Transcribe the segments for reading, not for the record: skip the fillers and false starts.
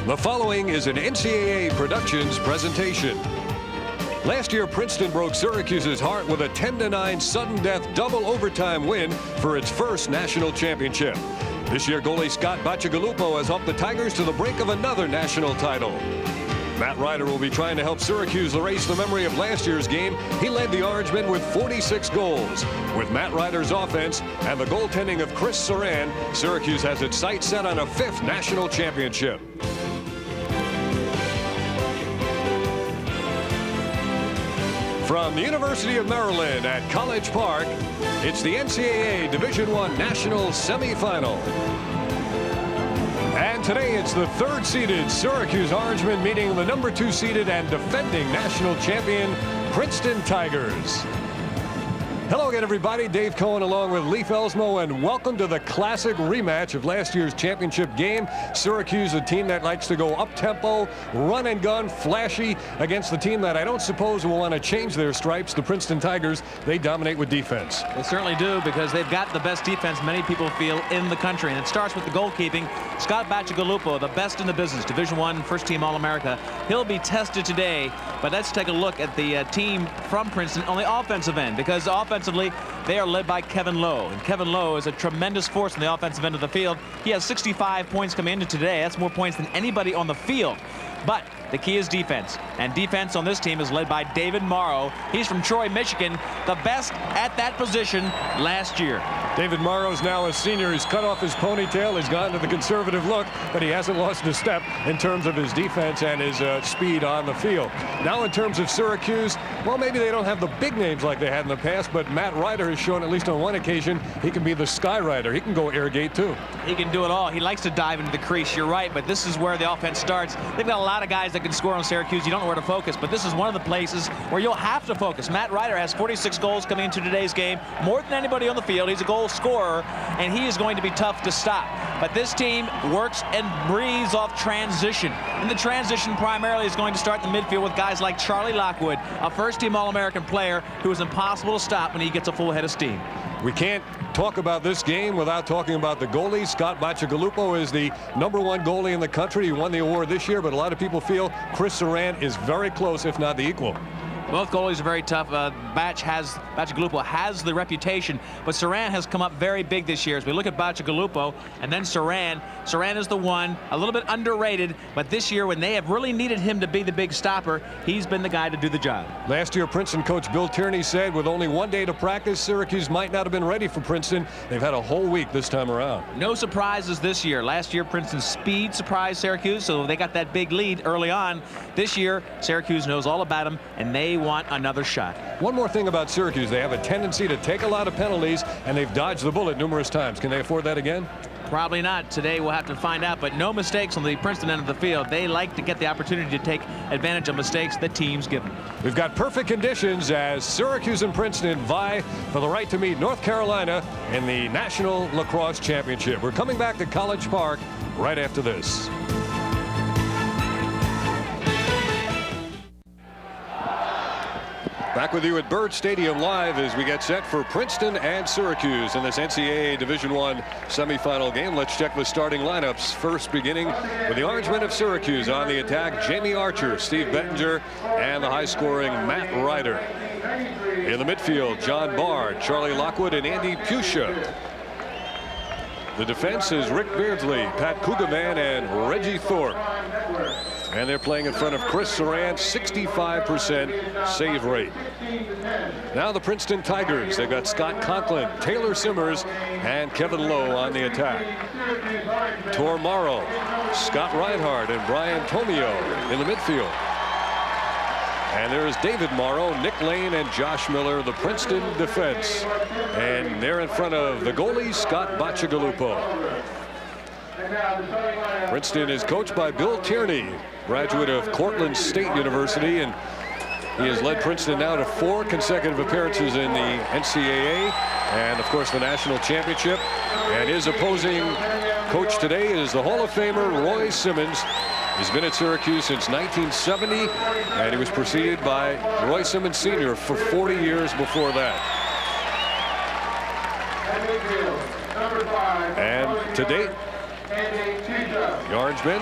The following is an NCAA Productions presentation. Last year, Princeton broke Syracuse's heart with a 10-9 sudden death double overtime win for its first national championship. This year, goalie Scott Bacigalupo has helped the Tigers to the brink of another national title. Matt Ryder will be trying to help Syracuse erase the memory of last year's game. He led the Orangemen with 46 goals. With Matt Ryder's offense and the goaltending of Chris Saran, Syracuse has its sights set on a 5th national championship. From the University of Maryland at College Park, it's the NCAA Division I National Semifinal. And today it's the 3rd-seeded Syracuse Orangemen meeting the number 2-seeded and defending national champion Princeton Tigers. Hello again, everybody. Dave Cohen along with Leif Elsmo, and welcome to the classic rematch of last year's championship game. Syracuse, a team that likes to go up-tempo, run and gun, flashy, against the team that I don't suppose will want to change their stripes, the Princeton Tigers. They dominate with defense. They certainly do, because they've got the best defense many people feel in the country, and it starts with the goalkeeping. Scott Bacigalupo, the best in the business, Division I first-team All-America. He'll be tested today, but let's take a look at the team from Princeton on the offensive end, because offensively, they are led by Kevin Lowe. And Kevin Lowe is a tremendous force on the offensive end of the field. He has 65 points coming into today. That's more points than anybody on the field. But the key is defense. And defense on this team is led by David Morrow. He's from Troy, Michigan, the best at that position last year. David Morrow's now a senior. He's cut off his ponytail. He's gone to the conservative look, but he hasn't lost a step in terms of his defense and his speed on the field. Now in terms of Syracuse, well, maybe they don't have the big names like they had in the past, but Matt Ryder has shown, at least on one occasion, he can be the sky rider. He can go air gate too. He can do it all. He likes to dive into the crease. You're right, but this is where the offense starts. They've got a lot of guys that can score on Syracuse. You don't know where to focus, but this is one of the places where you'll have to focus. Matt Ryder has 46 goals coming into today's game, more than anybody on the field. He's a goal scorer, and he is going to be tough to stop. But this team works and breathes off transition, and the transition primarily is going to start in the midfield with guys like Charlie Lockwood, a first-team All-American player who is impossible to stop when he gets a full head of steam. We can't talk about this game without talking about the goalie. Scott Bacigalupo is the #1 goalie in the country. He won the award this year, but a lot of people feel Chris Saran is very close, if not the equal. Both goalies are very tough. Bacigalupo has the reputation, but Saran has come up very big this year. As we look at Bacigalupo and then Saran is the one, a little bit underrated, but this year when they have really needed him to be the big stopper, he's been the guy to do the job. Last year, Princeton coach Bill Tierney said with only 1 day to practice, Syracuse might not have been ready for Princeton. They've had a whole week this time around. No surprises this year. Last year, Princeton's speed surprised Syracuse, so they got that big lead early on. This year, Syracuse knows all about them, and they want another shot. One more thing about Syracuse, they have a tendency to take a lot of penalties, and they've dodged the bullet numerous times. Can they afford that again? Probably not. Today we'll have to find out, but no mistakes on the Princeton end of the field. They like to get the opportunity to take advantage of mistakes the teams give them. We've got perfect conditions as Syracuse and Princeton vie for the right to meet North Carolina in the National Lacrosse Championship. We're coming back to College Park right after this. Back with you at Byrd Stadium live as we get set for Princeton and Syracuse in this NCAA Division I semifinal game. Let's check the starting lineups. First, beginning with the Orangemen of Syracuse on the attack, Jamie Archer, Steve Bettinger, and the high-scoring Matt Ryder. In the midfield, John Bard, Charlie Lockwood, and Andy Pusha. The defense is Rick Beardsley, Pat Kugelman, and Reggie Thorpe. And they're playing in front of Chris Saran, 65% save rate. Now the Princeton Tigers. They've got Scott Conklin, Taylor Simmers, and Kevin Lowe on the attack. Tor Morrow, Scott Reinhardt, and Brian Tomio in the midfield. And there's David Morrow, Nick Lane, and Josh Miller, the Princeton defense. And they're in front of the goalie, Scott Bacigalupo. Princeton is coached by Bill Tierney, graduate of Cortland State University, and he has led Princeton now to 4 consecutive appearances in the NCAA and, of course, the national championship. And his opposing coach today is the Hall of Famer Roy Simmons. He's been at Syracuse since 1970, and he was preceded by Roy Simmons Sr. for 40 years before that. And to date, the Orangemen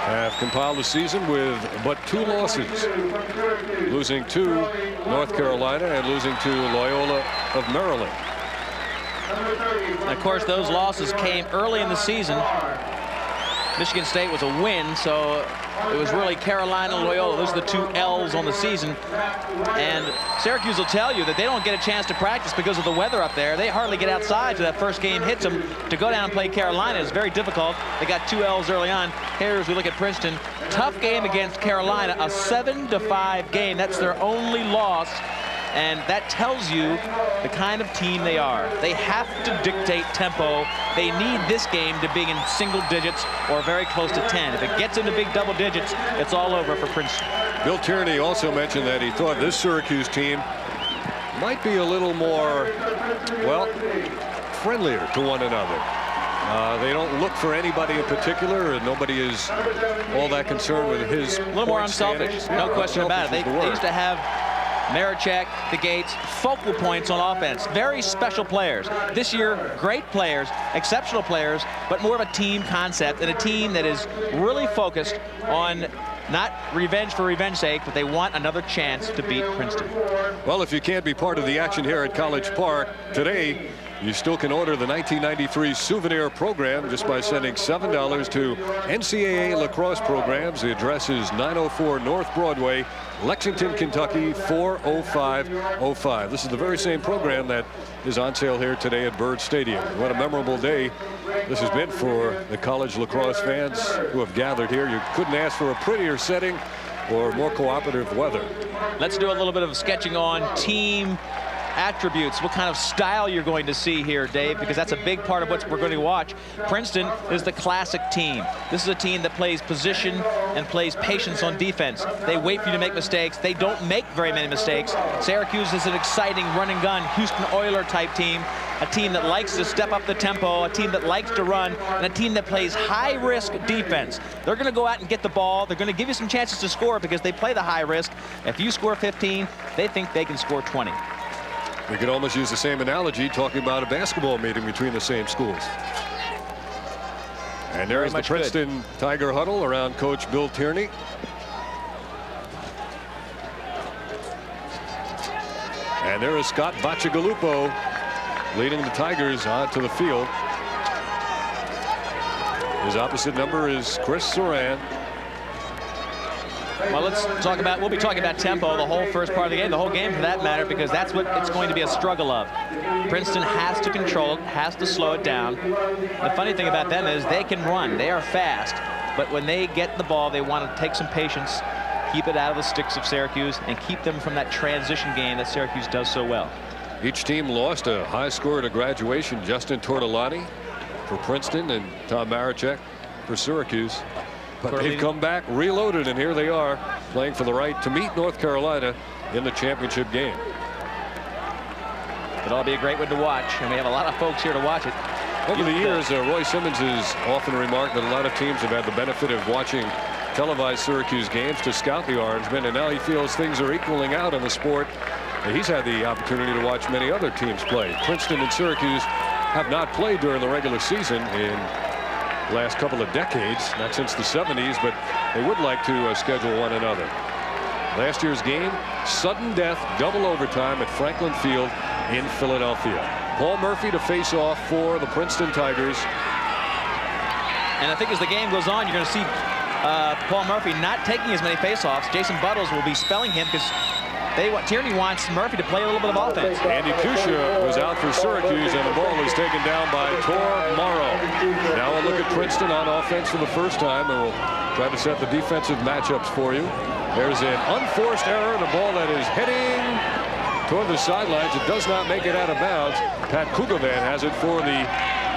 have compiled a season with but 2 losses, losing to North Carolina and losing to Loyola of Maryland. And of course, those losses came early in the season. Michigan State was a win, so it was really Carolina, Loyola. Those are the 2 L's on the season. And Syracuse will tell you that they don't get a chance to practice because of the weather up there. They hardly get outside till that first game hits them. To go down and play Carolina is very difficult. They got 2 L's early on. Here, as we look at Princeton, tough game against Carolina, a 7-5 game. That's their only loss. And that tells you the kind of team they are. They have to dictate tempo. They need this game to be in single digits or very close to 10. If it gets into big double digits, it's all over for Princeton. Bill Tierney also mentioned that he thought this Syracuse team might be a little more, well, friendlier to one another. They don't look for anybody in particular, and nobody is all that concerned with his. A little more unselfish, no question about it. They used to have Marichek, the Gates, focal points on offense. Very special players. This year, great players, exceptional players, but more of a team concept and a team that is really focused on not revenge for revenge's sake, but they want another chance to beat Princeton. Well, if you can't be part of the action here at College Park today, you still can order the 1993 souvenir program just by sending $7 to NCAA Lacrosse Programs. The address is 904 North Broadway, Lexington, Kentucky 40505. This is the very same program that is on sale here today at Byrd Stadium. What a memorable day this has been for the college lacrosse fans who have gathered here. You couldn't ask for a prettier setting or more cooperative weather. Let's do a little bit of sketching on team attributes, what kind of style you're going to see here, Dave, because that's a big part of what we're going to watch. Princeton is the classic team. This is a team that plays position and plays patience on defense. They wait for you to make mistakes. They don't make very many mistakes. Syracuse is an exciting run and gun Houston Oiler type team, a team that likes to step up the tempo, a team that likes to run, and a team that plays high risk defense. They're going to go out and get the ball. They're going to give you some chances to score because they play the high risk. If you score 15, they think they can score 20. We could almost use the same analogy talking about a basketball meeting between the same schools. And there is the Princeton Tiger huddle around Coach Bill Tierney. And there is Scott Bacigalupo leading the Tigers onto the field. His opposite number is Chris Soran. Well, we'll be talking about tempo the whole first part of the game, the whole game for that matter, because that's what it's going to be a struggle of. Princeton has to control it, has to slow it down. The funny thing about them is they can run. They are fast, but when they get the ball, they want to take some patience, keep it out of the sticks of Syracuse, and keep them from that transition game that Syracuse does so well. Each team lost a high score at graduation. Justin Tortolani for Princeton and Tom Marichek for Syracuse. But they've come back reloaded, and here they are playing for the right to meet North Carolina in the championship game. It'll be a great one to watch, and we have a lot of folks here to watch it. Over the years, Roy Simmons has often remarked that a lot of teams have had the benefit of watching televised Syracuse games to scout the Orangemen, and now he feels things are equaling out in the sport. He's had the opportunity to watch many other teams play. Princeton and Syracuse have not played during the regular season in last couple of decades, not since the 70s, but they would like to schedule one another. Last year's game, sudden death, double overtime at Franklin Field in Philadelphia. Paul Murphy to face off for the Princeton Tigers. And I think as the game goes on, you're going to see Paul Murphy not taking as many face-offs. Jason Buttles will be spelling him because Tierney wants Murphy to play a little bit of offense. Andy Kusha was out for Syracuse, and the ball is taken down by Tor Morrow. Now we'll look at Princeton on offense for the first time, and we'll try to set the defensive matchups for you. There's an unforced error, and a ball that is heading toward the sidelines. It does not make it out of bounds. Pat Kugovan has it for the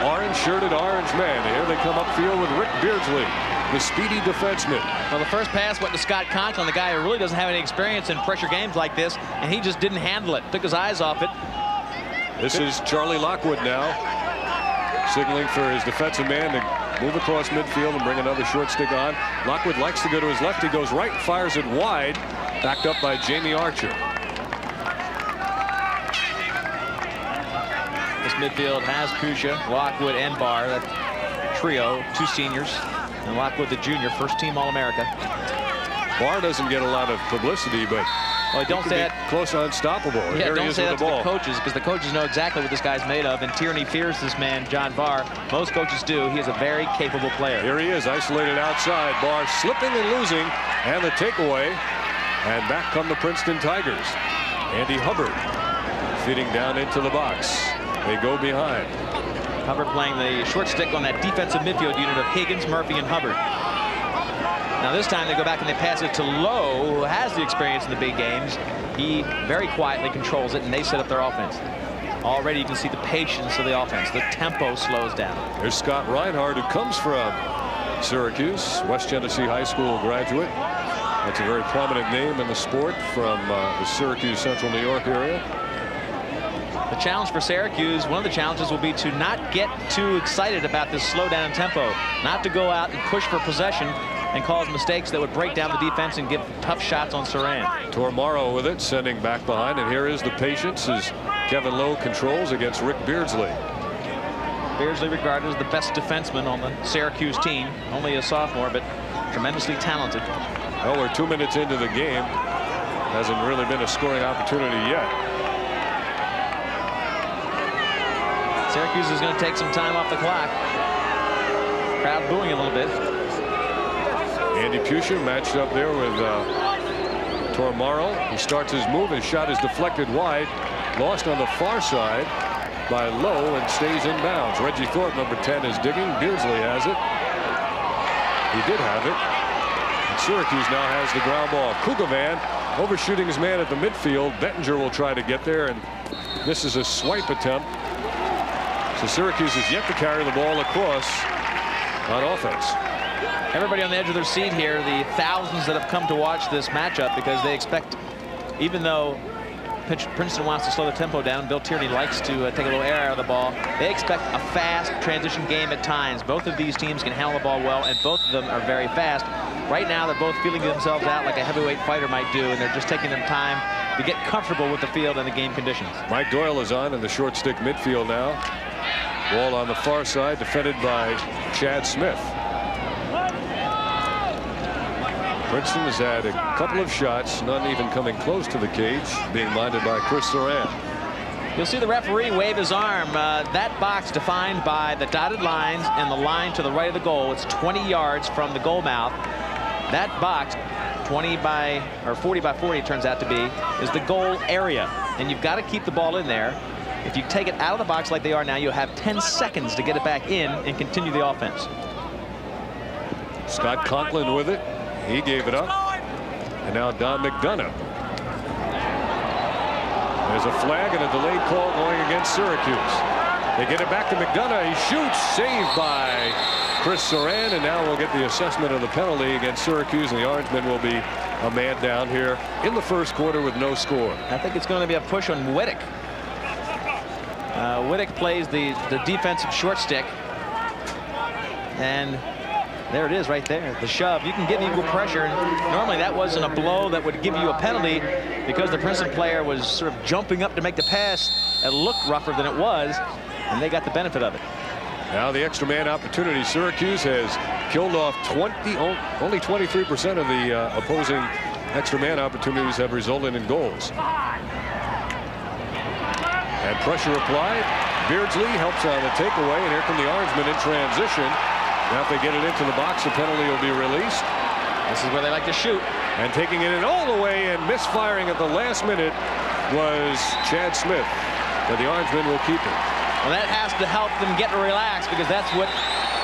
orange-shirted Orange man. Here they come upfield with Rick Beardsley, the speedy defenseman. Well, the first pass went to Scott Conklin, the guy who really doesn't have any experience in pressure games like this, and he just didn't handle it, took his eyes off it. This is Charlie Lockwood now, signaling for his defensive man to move across midfield and bring another short stick on. Lockwood likes to go to his left. He goes right, fires it wide, backed up by Jamie Archer. This midfield has Kusha, Lockwood, and Barr. That trio, two seniors. And Lockwood, the junior, first-team All-America. Barr doesn't get a lot of publicity, but well, don't say that. Close to unstoppable. Yeah, Here don't he is say with that the to ball. the coaches, because the coaches know exactly what this guy's made of, and Tierney fears this man, John Barr. Most coaches do. He is a very capable player. Here he is, isolated outside. Barr slipping and losing, and the takeaway. And back come the Princeton Tigers. Andy Hubbard feeding down into the box. They go behind. Hubbard playing the short stick on that defensive midfield unit of Higgins, Murphy, and Hubbard. Now this time they go back and they pass it to Lowe, who has the experience in the big games. He very quietly controls it, and they set up their offense. Already you can see the patience of the offense. The tempo slows down. There's Scott Reinhardt, who comes from Syracuse, West Genesee High School graduate. That's a very prominent name in the sport from the Syracuse, Central New York area. The challenge for Syracuse, one of the challenges will be to not get too excited about this slowdown in tempo, not to go out and push for possession and cause mistakes that would break down the defense and give tough shots on Saran. Tormaro with it, sending back behind, and here is the patience as Kevin Lowe controls against Rick Beardsley. Beardsley regarded as the best defenseman on the Syracuse team, only a sophomore, but tremendously talented. Well, we're 2 minutes into the game. Hasn't really been a scoring opportunity yet. Syracuse is going to take some time off the clock. Crowd booing a little bit. Andy Pusher matched up there with Tormaro. He starts his move. His shot is deflected wide. Lost on the far side by Lowe and stays in bounds. Reggie Thorpe, number 10, is digging. Beardsley has it. He did have it. And Syracuse now has the ground ball. Kugovan overshooting his man at the midfield. Bettinger will try to get there, and this is a swipe attempt. So Syracuse is yet to carry the ball across on offense. Everybody on the edge of their seat here, the thousands that have come to watch this matchup, because they expect, even though Princeton wants to slow the tempo down, Bill Tierney likes to take a little air out of the ball, they expect a fast transition game at times. Both of these teams can handle the ball well, and both of them are very fast. Right now they're both feeling themselves out like a heavyweight fighter might do, and they're just taking them time to get comfortable with the field and the game conditions. Mike Doyle is on in the short stick midfield now. Ball on the far side, defended by Chad Smith. Princeton has had a couple of shots, none even coming close to the cage, being minded by Chris Saran. You'll see the referee wave his arm. That box defined by the dotted lines and the line to the right of the goal. It's 20 yards from the goal mouth. That box, 40 by 40 it turns out to be, is the goal area. And you've got to keep the ball in there. If you take it out of the box like they are now, you'll have 10 seconds to get it back in and continue the offense. Scott Conklin with it. He gave it up. And now Don McDonough. There's a flag and a delayed call going against Syracuse. They get it back to McDonough. He shoots. Saved by Chris Saran. And now we'll get the assessment of the penalty against Syracuse. And the Orangemen will be a man down here in the first quarter with no score. I think it's going to be a push on Wittick. Wittick plays the defensive short stick. And there it is right there, the shove. You can get equal pressure. Normally that wasn't a blow that would give you a penalty because the Princeton player was sort of jumping up to make the pass. It looked rougher than it was, and they got the benefit of it. Now the extra man opportunity. Syracuse has killed off only 23% of the opposing extra man opportunities have resulted in goals. And pressure applied. Beardsley helps on the takeaway, and here come the Orangemen in transition. Now if they get it into the box, the penalty will be released. This is where they like to shoot. And taking it in all the way and misfiring at the last minute was Chad Smith. But the Orangemen will keep it. Well, that has to help them get relaxed, because that's what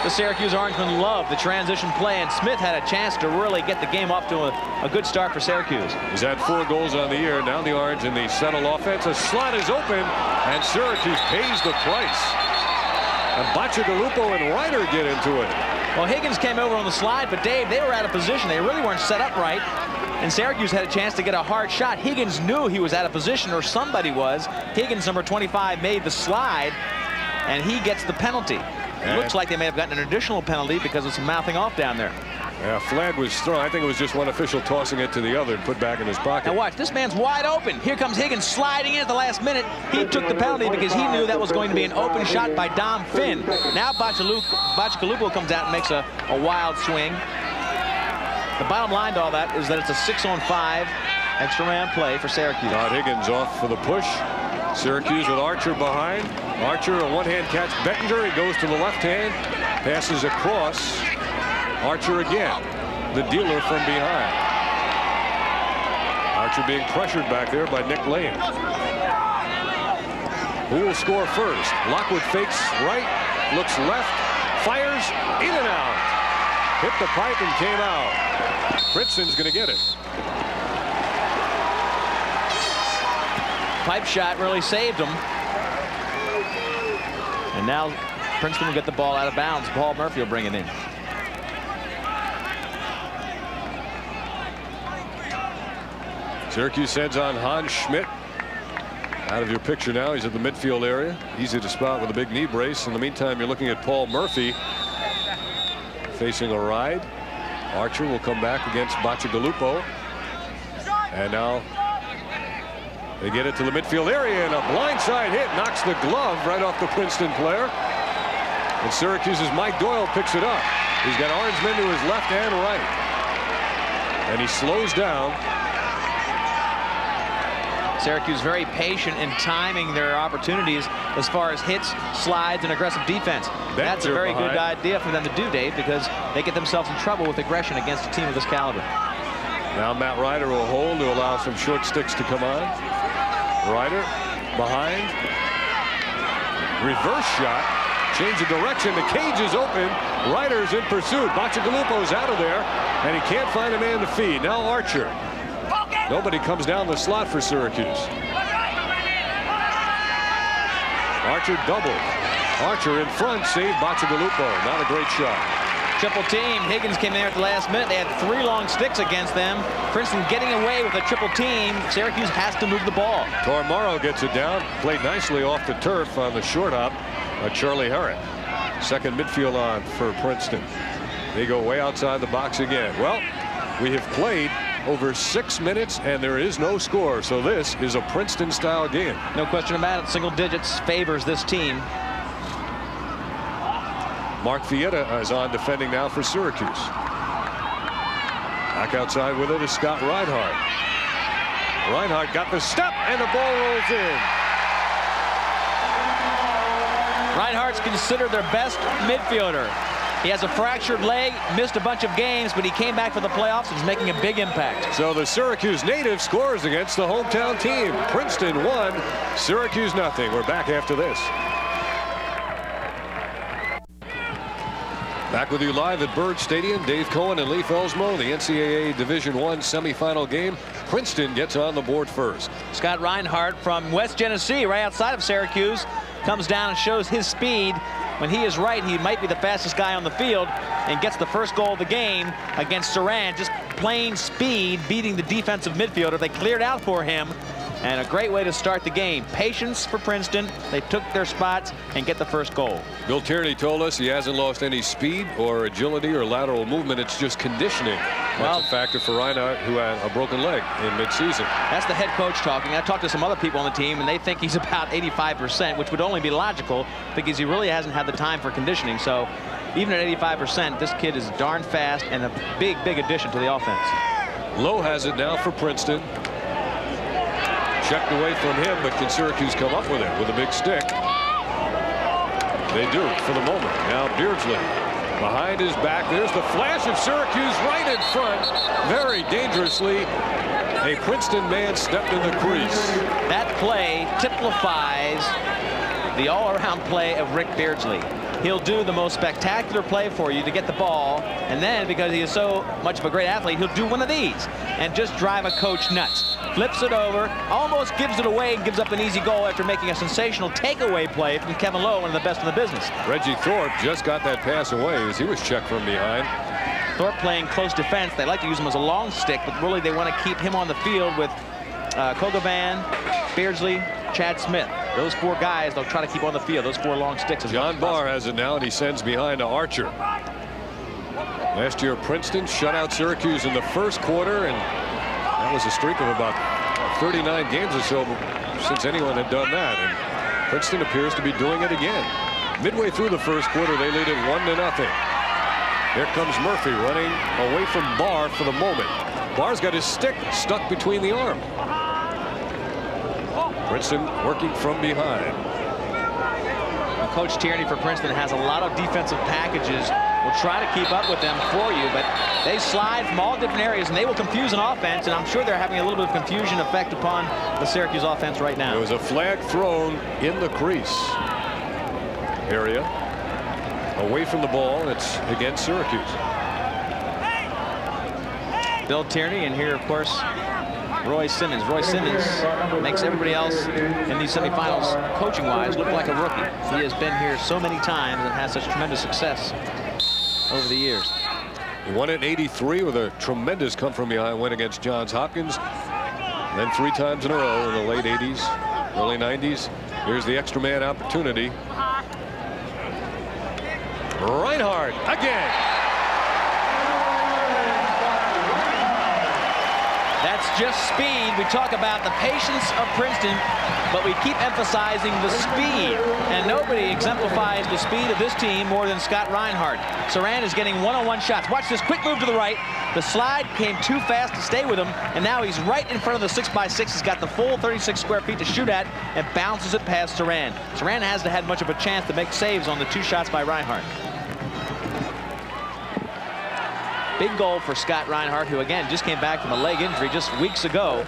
the Syracuse Orangemen love, the transition play. And Smith had a chance to really get the game off to a good start for Syracuse. He's had 4 goals on the year. Now the Orange in the settle offense. A slot is open, and Syracuse pays the price. And Bacigalupo and Ryder get into it. Well, Higgins came over on the slide, but Dave, they were out of position. They really weren't set up right. And Syracuse had a chance to get a hard shot. Higgins knew he was out of position, or somebody was. Higgins, number 25, made the slide, and he gets the penalty. It looks like they may have gotten an additional penalty because of some mouthing off down there. Yeah, flag was thrown. I think it was just one official tossing it to the other and put back in his pocket. Now watch, this man's wide open. Here comes Higgins sliding in at the last minute. He took the penalty because he knew that was going to be an open shot by Dom Finn. Now Bacigalupo comes out and makes a wild swing. The bottom line to all that is that it's a 6-on-5 extra man play for Syracuse. Todd Higgins off for the push. Syracuse with Archer behind. Archer, a one-hand catch. Bettinger, he goes to the left hand. Passes across. Archer again. The dealer from behind. Archer being pressured back there by Nick Lane. Who will score first? Lockwood fakes right. Looks left. Fires. In and out. Hit the pipe and came out. Princeton's going to get it. Pipe shot really saved him. And now Princeton will get the ball out of bounds. Paul Murphy will bring it in. Syracuse sends on Hans Schmidt. Out of your picture now. He's at the midfield area. Easy to spot with a big knee brace. In the meantime, you're looking at Paul Murphy facing a ride. Archer will come back against Bacigalupo. And now they get it to the midfield area, and a blindside hit knocks the glove right off the Princeton player. And Syracuse's Mike Doyle picks it up. He's got Arnsman to his left and right. And he slows down. Syracuse very patient in timing their opportunities as far as hits, slides, and aggressive defense. That's a very good idea for them to do, Dave, because they get themselves in trouble with aggression against a team of this caliber. Now Matt Ryder will hold to allow some short sticks to come on. Ryder behind. Reverse shot. Change of direction. The cage is open. Ryder's in pursuit. Bacigalupo's out of there, and he can't find a man to feed. Now Archer. Nobody comes down the slot for Syracuse. Archer doubled. Archer in front, saved Bacigalupo. Not a great shot. Triple team. Higgins came there at the last minute. They had 3 long sticks against them. Princeton getting away with a triple team. Syracuse has to move the ball. Tormaro gets it down. Played nicely off the turf on the short hop. Charlie Herrick. Second midfield on for Princeton. They go way outside the box again. Well, we have played over 6 minutes and there is no score. So this is a Princeton style game. No question about it. Single digits favors this team. Mark Fietta is on defending now for Syracuse. Back outside with it is Scott Reinhardt. Reinhardt got the step and the ball rolls in. Reinhardt's considered their best midfielder. He has a fractured leg, missed a bunch of games, but he came back for the playoffs and is making a big impact. So the Syracuse native scores against the hometown team. Princeton 1, Syracuse nothing. We're back after this. Back with you live at Byrd Stadium. Dave Cohen and Lee Felsmo. The NCAA Division I semifinal game. Princeton gets on the board first. Scott Reinhardt from West Genesee, right outside of Syracuse, comes down and shows his speed. When he is right, he might be the fastest guy on the field and gets the first goal of the game against Saran. Just plain speed, beating the defensive midfielder. They cleared out for him, and a great way to start the game. Patience for Princeton. They took their spots and get the first goal. Bill Tierney told us he hasn't lost any speed or agility or lateral movement. It's just conditioning. That's a factor for Reinhardt, who had a broken leg in midseason. That's the head coach talking. I talked to some other people on the team, and they think he's about 85%, which would only be logical because he really hasn't had the time for conditioning. So even at 85%, this kid is darn fast and a big, big addition to the offense. Lowe has it now for Princeton. Checked away from him, but can Syracuse come up with it with a big stick? They do for the moment. Now Beardsley behind his back. There's the flash of Syracuse right in front. Very dangerously. A Princeton man stepped in the crease. That play typifies the all-around play of Rick Beardsley. He'll do the most spectacular play for you to get the ball, and then because he is so much of a great athlete, he'll do one of these and just drive a coach nuts. Flips it over, almost gives it away, and gives up an easy goal after making a sensational takeaway play from Kevin Lowe, one of the best in the business. Reggie Thorpe just got that pass away as he was checked from behind. Thorpe playing close defense. They like to use him as a long stick, but really they want to keep him on the field with Kogovan, Beardsley, Chad Smith. Those 4 guys they'll try to keep on the field. Those 4 long sticks. John Barr has it now, and he sends behind to Archer. Last year, Princeton shut out Syracuse in the first quarter, and that was a streak of about 39 games or so since anyone had done that. And Princeton appears to be doing it again. Midway through the first quarter, they lead it 1-0. Here comes Murphy running away from Barr for the moment. Barr's got his stick stuck between the arm. Princeton working from behind. Coach Tierney for Princeton has a lot of defensive packages. Will try to keep up with them for you, but they slide from all different areas, and they will confuse an offense, and I'm sure they're having a little bit of confusion effect upon the Syracuse offense right now. There was a flag thrown in the crease area. Away from the ball, it's against Syracuse. Bill Tierney, and here, of course, Roy Simmons. Roy Simmons makes everybody else in these semifinals, coaching-wise, look like a rookie. He has been here so many times and has such tremendous success over the years. He won it in '83 with a tremendous come-from-behind win against Johns Hopkins. And then 3 times in a row in the late '80s, early '90s. Here's the extra man opportunity. Reinhardt again. That's just speed. We talk about the patience of Princeton, but we keep emphasizing the speed. And nobody exemplifies the speed of this team more than Scott Reinhardt. Saran is getting one-on-one shots. Watch this quick move to the right. The slide came too fast to stay with him, and now he's right in front of the 6x6. He's got the full 36 square feet to shoot at and bounces it past Saran. Saran hasn't had much of a chance to make saves on the 2 shots by Reinhardt. Big goal for Scott Reinhardt, who again just came back from a leg injury just weeks ago.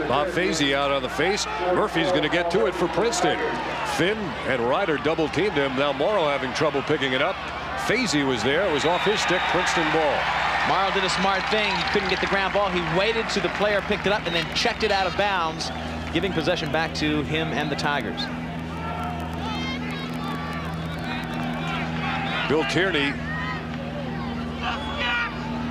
Bob Fazy out on the face. Murphy's going to get to it for Princeton. Finn and Ryder double teamed him. Now Morrow having trouble picking it up. Fazy was there. It was off his stick. Princeton ball. Morrow did a smart thing. He couldn't get the ground ball. He waited till the player picked it up and then checked it out of bounds, giving possession back to him and the Tigers. Bill Tierney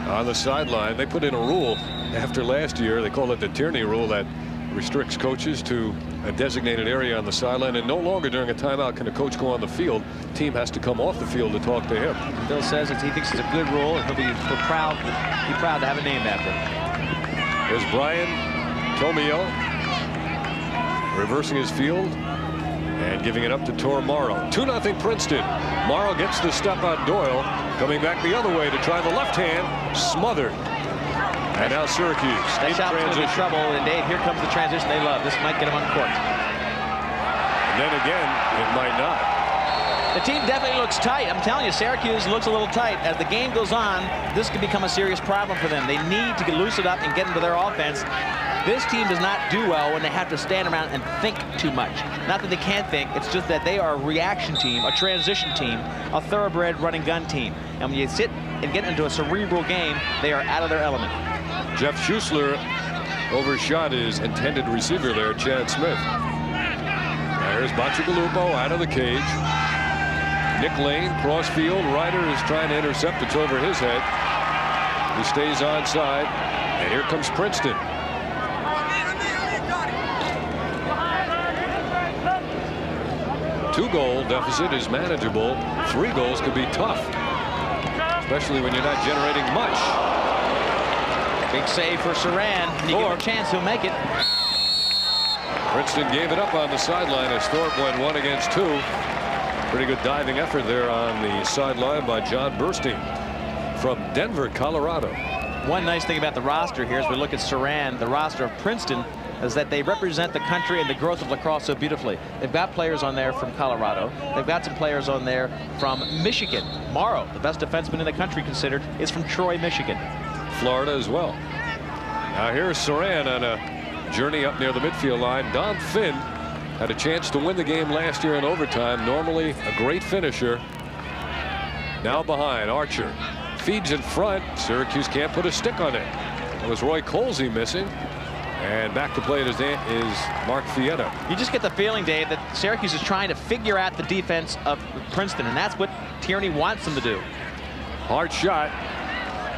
on the sideline. They put in a rule after last year. They call it the Tierney rule, that restricts coaches to a designated area on the sideline, and no longer during a timeout can a coach go on the field. The team has to come off the field to talk to him. Bill says he thinks it's a good rule, and he'll be proud to have it named after him. There's Brian Tomeo reversing his field and giving it up to Tor Morrow. 2-0 Princeton. Morrow gets the step on Doyle, coming back the other way to try the left hand, smothered. And now Syracuse That's in transition. In trouble, and Dave, here comes the transition they love. This might get them uncorked. And then again, it might not. The team definitely looks tight. I'm telling you, Syracuse looks a little tight. As the game goes on, this could become a serious problem for them. They need to loose it up and get into their offense. This team does not do well when they have to stand around and think too much. Not that they can't think, it's just that they are a reaction team, a transition team, a thoroughbred running gun team. And when you sit and get into a cerebral game, they are out of their element. Jeff Schuessler overshot his intended receiver there, Chad Smith. There's Bacigalupo out of the cage. Nick Lane, cross field. Ryder is trying to intercept. It's over his head. He stays onside. And here comes Princeton. Two-goal deficit is manageable. 3 goals could be tough, especially when you're not generating much. Big save for Saran. When you give him a chance, he'll make it. Princeton gave it up on the sideline as Thorpe went 1 against 2. Pretty good diving effort there on the sideline by John Burstein from Denver, Colorado. One nice thing about the roster here as we look at Saran, the roster of Princeton, is that they represent the country and the growth of lacrosse so beautifully. They've got players on there from Colorado. They've got some players on there from Michigan. Morrow, the best defenseman in the country considered, is from Troy, Michigan. Florida as well. Now here's Saran on a journey up near the midfield line. Don Finn had a chance to win the game last year in overtime. Normally a great finisher. Now behind, Archer feeds in front. Syracuse can't put a stick on it. It was Roy Colsey missing. And back to play it is Mark Fietta. You just get the feeling, Dave, that Syracuse is trying to figure out the defense of Princeton, and that's what Tierney wants them to do. Hard shot.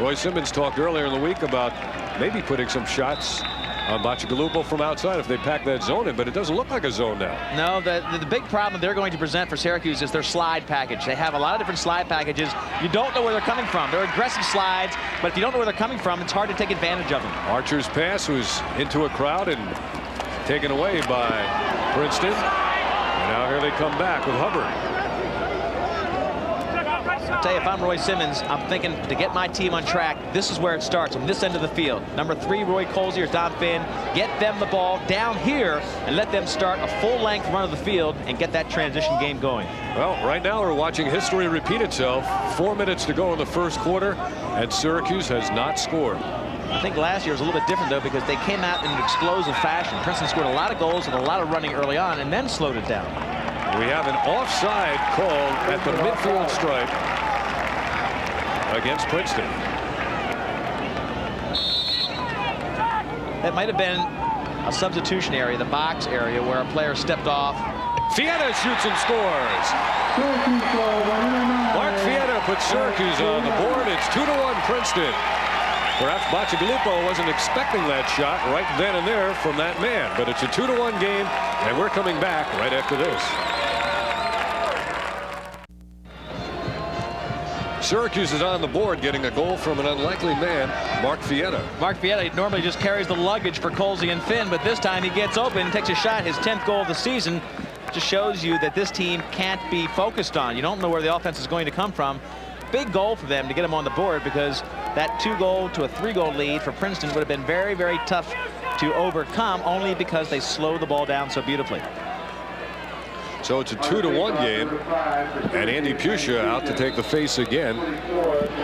Roy Simmons talked earlier in the week about maybe putting some shots on Bacigalupo from outside if they pack that zone in, but it doesn't look like a zone now. No, the big problem they're going to present for Syracuse is their slide package. They have a lot of different slide packages. You don't know where they're coming from. They're aggressive slides, but if you don't know where they're coming from, it's hard to take advantage of them. Archer's pass was into a crowd and taken away by Princeton. And now here they come back with Hubbard. I'll tell you, if I'm Roy Simmons, I'm thinking to get my team on track, this is where it starts, on this end of the field. Number 3, Roy Colsey or Don Finn, get them the ball down here and let them start a full-length run of the field and get that transition game going. Well, right now we're watching history repeat itself. 4 minutes to go in the first quarter, and Syracuse has not scored. I think last year was a little bit different, though, because they came out in an explosive fashion. Princeton scored a lot of goals and a lot of running early on and then slowed it down. We have an offside called at the midfield stripe against Princeton. That might have been a substitution area, the box area, where a player stepped off. Fietta shoots and scores. Mark Fietta puts Syracuse on the board. It's 2-1 Princeton. Perhaps Bacigalupo wasn't expecting that shot right then and there from that man, but it's a 2-1 game, and we're coming back right after this. Syracuse is on the board, getting a goal from an unlikely man, Mark Fietta. Mark Fietta normally just carries the luggage for Colsey and Finn, but this time he gets open and takes a shot, his 10th goal of the season. Just shows you that this team can't be focused on. You don't know where the offense is going to come from. Big goal for them to get them on the board, because that 2-goal to a 3-goal lead for Princeton would have been very, very tough to overcome, only because they slowed the ball down so beautifully. So it's a 2-1 game, and Andy Pucia out to take the face again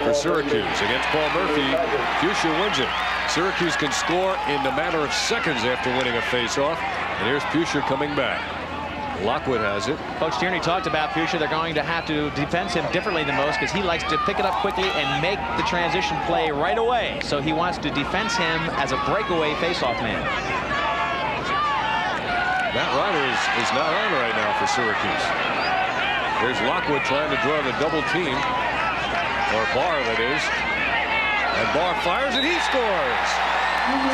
for Syracuse against Paul Murphy. Pucia wins it. Syracuse can score in a matter of seconds after winning a face-off, and here's Pucia coming back. Lockwood has it. Coach Tierney talked about Pucia. They're going to have to defense him differently than most, because he likes to pick it up quickly and make the transition play right away. So he wants to defense him as a breakaway face-off man. Matt Ryder is not on right now for Syracuse. There's Lockwood trying to draw the double team, or Barr, that is. And Barr fires and he scores.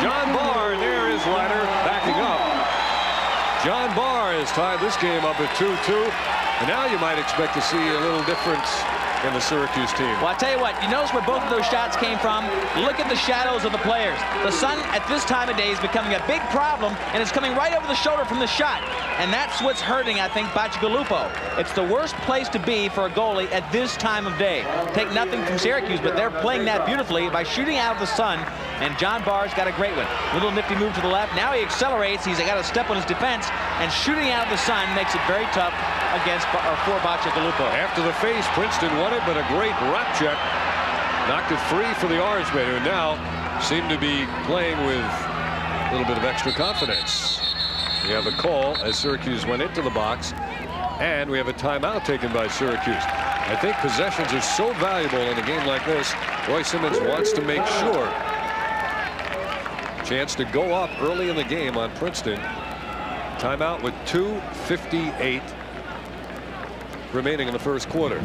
John Barr, and there is Ryder backing up. John Barr has tied this game up at 2-2, and now you might expect to see a little difference in the Syracuse team. Well, I tell you what, you notice where both of those shots came from? Look at the shadows of the players. The sun at this time of day is becoming a big problem, and it's coming right over the shoulder from the shot. And that's what's hurting, I think, Bacigalupo. It's the worst place to be for a goalie at this time of day. Take nothing from Syracuse, but they're playing that beautifully by shooting out of the sun, and John Barr's got a great one. Little nifty move to the left. Now he accelerates. He's got a step on his defense, and shooting out of the sun makes it very tough against for Bacigalupo. After the face, Princeton won it, but a great wrap check knocked it free for the Orangemen, who now seem to be playing with a little bit of extra confidence. We have a call as Syracuse went into the box, and we have a timeout taken by Syracuse. I think possessions are so valuable in a game like this. Roy Simmons wants to make sure. Chance to go up early in the game on Princeton. Timeout with 2:58 remaining in the first quarter.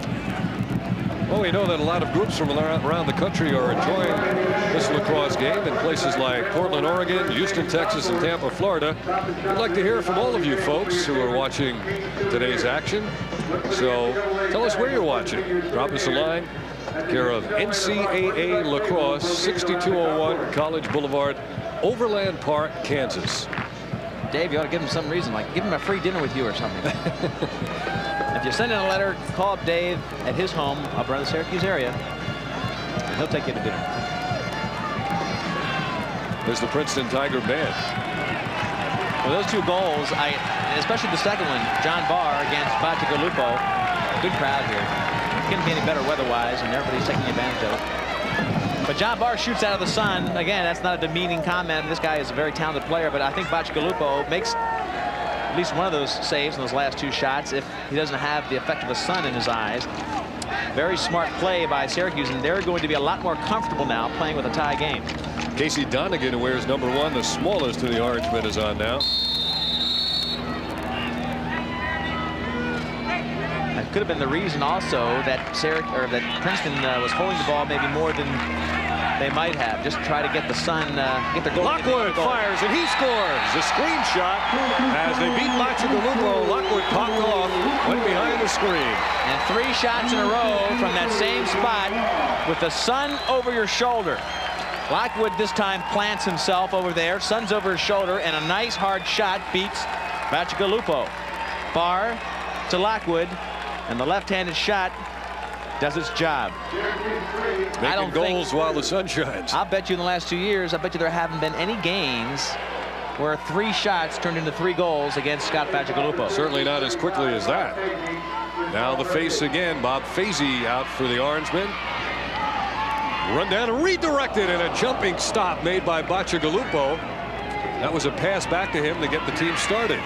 Well, we know that a lot of groups from around the country are enjoying this lacrosse game in places like Portland, Oregon, Houston, Texas, and Tampa, Florida. We'd like to hear from all of you folks who are watching today's action. So tell us where you're watching. Drop us a line. Care of NCAA Lacrosse, 6201 College Boulevard, Overland Park, Kansas. Dave, you ought to give him some reason, like give him a free dinner with you or something. If you send in a letter, call up Dave at his home up around the Syracuse area, and he'll take you to dinner. There's the Princeton Tiger Band. Well, those 2 goals, especially the second one, John Barr against Bacigalupo. Good crowd here. Couldn't be any better weather-wise, and everybody's taking advantage of it. But John Barr shoots out of the sun. Again, that's not a demeaning comment. This guy is a very talented player, but I think Bacigalupo makes at least one of those saves in those last 2 shots if he doesn't have the effect of the sun in his eyes. Very smart play by Syracuse, and they're going to be a lot more comfortable now playing with a tie game. Casey Donegan, who wears number 1, the smallest of the Orangemen, is on now. That could have been the reason also that Princeton was holding the ball maybe more than They might have. Just try to get the Sun, get the goal. Lockwood fires, and he scores. A screen shot as they beat Bacigalupo. Lockwood popped off, went behind the screen. And 3 shots in a row from that same spot with the Sun over your shoulder. Lockwood this time plants himself over there. Sun's over his shoulder, and a nice hard shot beats Bacigalupo. Far to Lockwood, and the left-handed shot does its job. Making goals while the sun shines. I'll bet you in the last 2 years, I bet you there haven't been any games where 3 shots turned into 3 goals against Scott Bacigalupo. Certainly not as quickly as that. Now the face again. Bob Fazy out for the Orangemen. Run down and redirected, and a jumping stop made by Bacigalupo. That was a pass back to him to get the team started.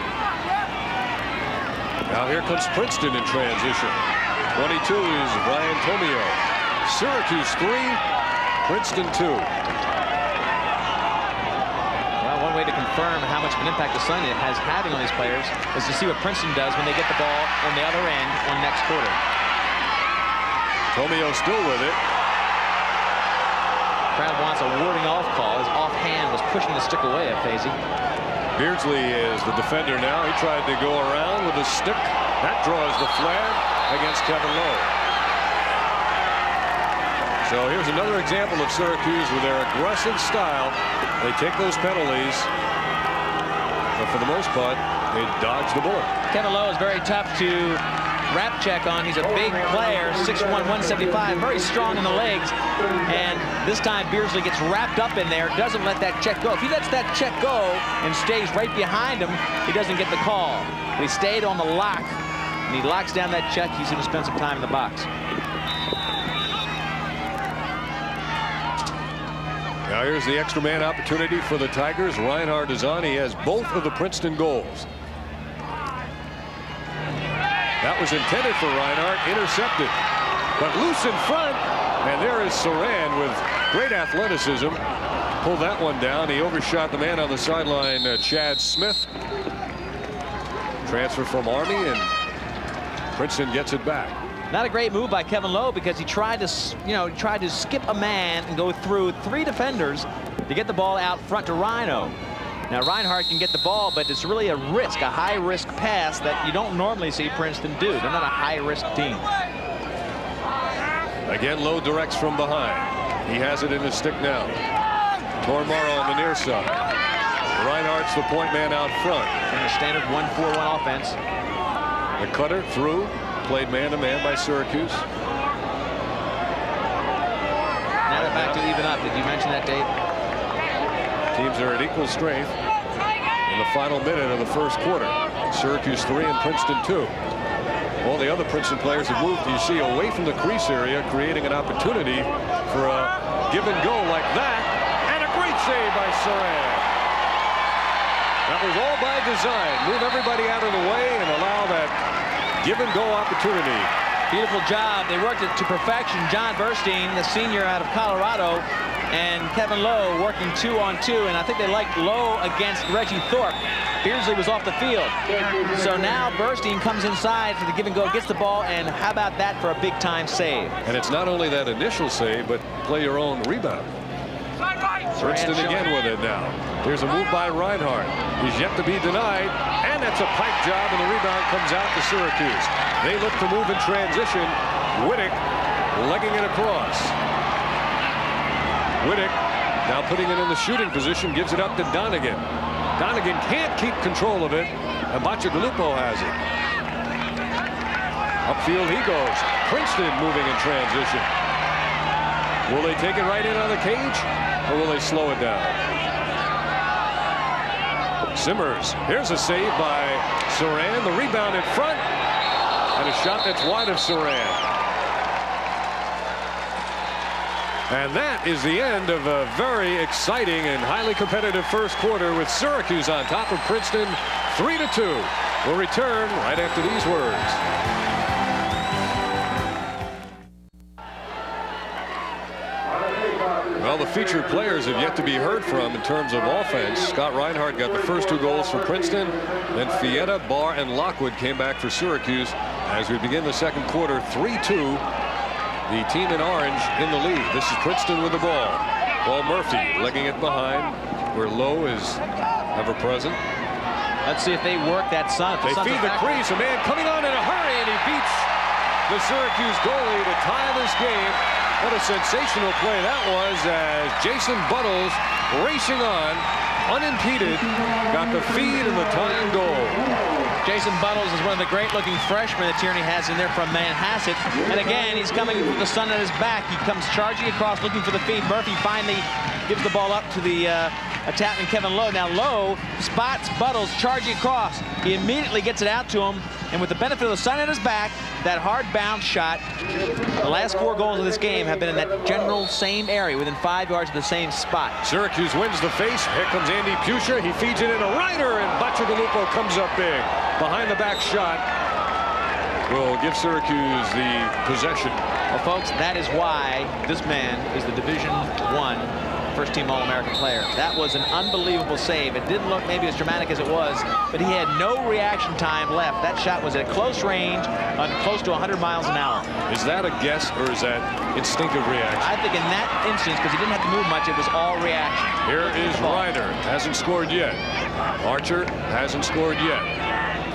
Now here comes Princeton in transition. 22 is Brian Tomio. Syracuse 3, Princeton 2. Well, one way to confirm how much of an impact the Sun has having on these players is to see what Princeton does when they get the ball on the other end on next quarter. Tomio still with it. Crowd wants a warding off call. His offhand was pushing the stick away at Fazy. Beardsley is the defender now. He tried to go around with a stick. That draws the flag against Kevin Lowe. So here's another example of Syracuse with their aggressive style. They take those penalties, but for the most part, they dodge the bullet. Kevin Lowe is very tough to wrap check on. He's a big player, 6'1", 175, very strong in the legs. And this time Beardsley gets wrapped up in there, doesn't let that check go. If he lets that check go and stays right behind him, he doesn't get the call. But he stayed on the lock, and he locks down that check. He's going to spend some time in the box. Now here's the extra man opportunity for the Tigers. Reinhardt is on. He has both of the Princeton goals. That was intended for Reinhardt, intercepted, but loose in front, and there is Saran with great athleticism. Pulled that one down. He overshot the man on the sideline, Chad Smith. Transfer from Army, and Princeton gets it back. Not a great move by Kevin Lowe because he tried to, tried to skip a man and go through 3 defenders to get the ball out front to Rhino. Now Reinhardt can get the ball, but it's really a risk, a high-risk pass that you don't normally see Princeton do. They're not a high-risk team. Again, Lowe directs from behind. He has it in his stick now. Tormaro on the near side. Reinhardt's the point man out front. In the standard 1-4-1 offense. The cutter through, played man-to-man by Syracuse. Now they're back to even up. Did you mention that, Dave? Teams are at equal strength in the final minute of the first quarter. Syracuse 3 and Princeton 2. All the other Princeton players have moved, you see, away from the crease area, creating an opportunity for a give and go like that. And a great save by Saran. That was all by design. Move everybody out of the way and allow that give and go opportunity. Beautiful job. They worked it to perfection. John Burstein, the senior out of Colorado, and Kevin Lowe working 2-on-2, and I think they liked Lowe against Reggie Thorpe. Beardsley was off the field. So now Burstein comes inside for the give and go, gets the ball, and how about that for a big-time save? And it's not only that initial save, but play your own rebound. Princeton again with it now. Here's a move by Reinhardt. He's yet to be denied, and that's a pipe job, and the rebound comes out to Syracuse. They look to move in transition. Wittick legging it across. Wittick now putting it in the shooting position, gives it up to Donegan. Donegan can't keep control of it, and Bacigalupo has it. Upfield he goes. Princeton moving in transition. Will they take it right in on the cage, or will they slow it down? Simmers. Here's a save by Saran. The rebound in front, and a shot that's wide of Saran. And that is the end of a very exciting and highly competitive first quarter with Syracuse on top of Princeton 3-2. We'll return right after these words. Well, the featured players have yet to be heard from in terms of offense. Scott Reinhardt got the first 2 goals for Princeton. Then Fietta, Barr, and Lockwood came back for Syracuse as we begin the second quarter. 3-2. The team in orange in the lead. This is Princeton with the ball. Paul Murphy legging it behind where Lowe is ever present. Let's see if they work that Sun. They feed the crease. A man coming on in a hurry, and he beats the Syracuse goalie to tie this game. What a sensational play that was, as Jason Buttles, racing on, unimpeded, got the feed and the tying goal. Jason Buttles is one of the great-looking freshmen that Tierney has in there from Manhasset. And again, he's coming with the sun at his back. He comes charging across, looking for the feed. Murphy finally gives the ball up to the attacking Kevin Lowe. Now Lowe spots Buttles charging across. He immediately gets it out to him. And with the benefit of the sun at his back, that hard bounce shot, the last 4 goals of this game have been in that general same area, within 5 yards of the same spot. Syracuse wins the face. Here comes Andy Pusher. He feeds it in a Ryder, and Bacigalupo comes up big. Behind the back shot will give Syracuse the possession. Well, folks, that is why this man is the Division I first-team All-American player. That was an unbelievable save. It didn't look maybe as dramatic as it was, but he had no reaction time left. That shot was at close range on close to 100 miles an hour. Is that a guess, or is that instinctive reaction? I think in that instance, because he didn't have to move much, it was all reaction. Here is Ryder. Hasn't scored yet. Archer hasn't scored yet.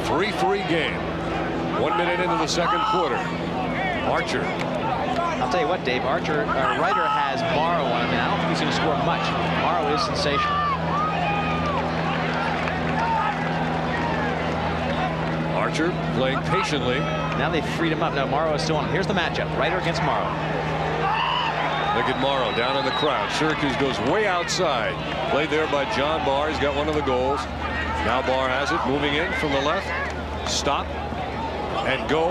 3-3 game. 1 minute into the second quarter. Archer. I'll tell you what, Dave, Ryder has Morrow on him, and I don't think he's going to score much. Morrow is sensational. Archer playing patiently. Now they've freed him up. Now Morrow is still on him. Here's the matchup. Ryder against Morrow. Look at Morrow down in the crowd. Syracuse goes way outside. Played there by John Barr. He's got one of the goals. Now Barr has it, moving in from the left. Stop and go.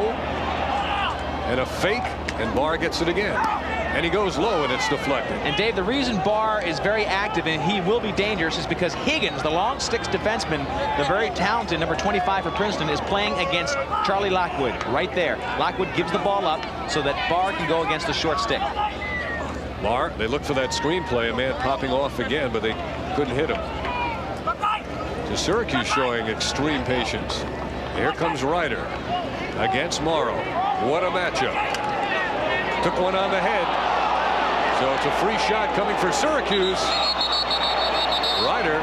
And a fake, and Barr gets it again. And he goes low, and it's deflected. And Dave, the reason Barr is very active and he will be dangerous is because Higgins, the long sticks defenseman, the very talented number 25 for Princeton, is playing against Charlie Lockwood right there. Lockwood gives the ball up so that Barr can go against the short stick. Barr, they look for that screenplay, a man popping off again, but they couldn't hit him. So Syracuse showing extreme patience. Here comes Ryder against Morrow. What a matchup. Took one on the head. So it's a free shot coming for Syracuse. Ryder.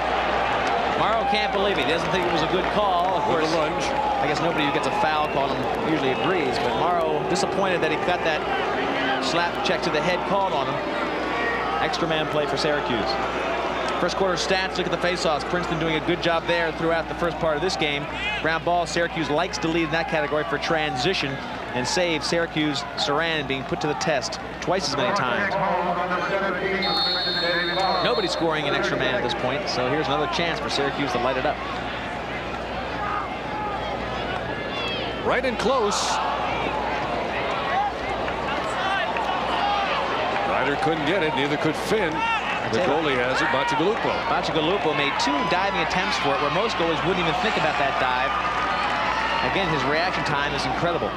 Morrow can't believe it. He doesn't think it was a good call. Of course, lunge. I guess nobody who gets a foul call usually agrees, but Morrow disappointed that he got that slap check to the head called on him. Extra man play for Syracuse. First quarter stats, look at the faceoffs. Princeton doing a good job there throughout the first part of this game. Ground ball, Syracuse likes to lead in that category for transition and save. Syracuse, Saran being put to the test twice as many times. Nobody scoring an extra man at this point, so here's another chance for Syracuse to light it up. Right and close. Ryder couldn't get it, neither could Finn. The goalie has it, Bacigalupo. Bacigalupo made 2 diving attempts for it, where most goalies wouldn't even think about that dive. Again, his reaction time is incredible.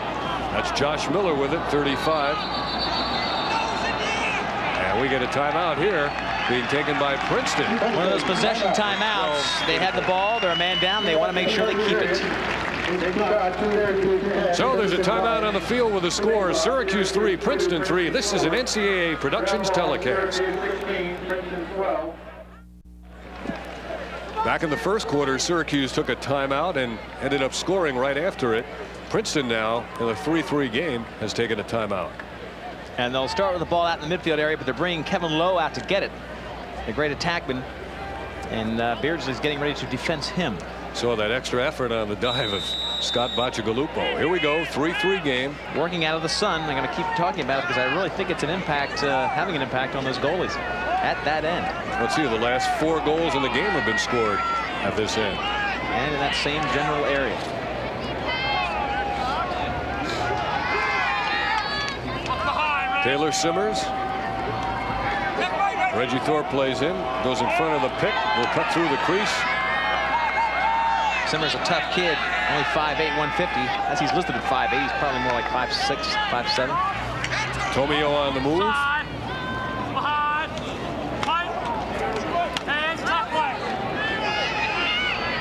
That's Josh Miller with it, 35. And we get a timeout here, being taken by Princeton. One of those possession timeouts. They had the ball, they're a man down, they want to make sure they keep it. So there's a timeout on the field with the score: Syracuse 3, Princeton 3. This is an NCAA Productions telecast. Back in the first quarter, Syracuse took a timeout and ended up scoring right after it. Princeton now, in the 3-3 game, has taken a timeout. And they'll start with the ball out in the midfield area, but they're bringing Kevin Lowe out to get it. The great attackman. And Beardsley's getting ready to defense him. So that extra effort on the dive of Scott Bacigalupo. Here we go, 3-3 game. Working out of the sun. I'm going to keep talking about it because I really think it's an impact, having an impact on those goalies at that end. Let's see, the last 4 goals in the game have been scored at this end. And in that same general area. Taylor Simmers. Reggie Thorpe plays in, goes in front of the pick, will cut through the crease. Simmers a tough kid, only 5'8", 150. As he's listed at 5'8", he's probably more like 5'6", 5'7". Tomio on the move.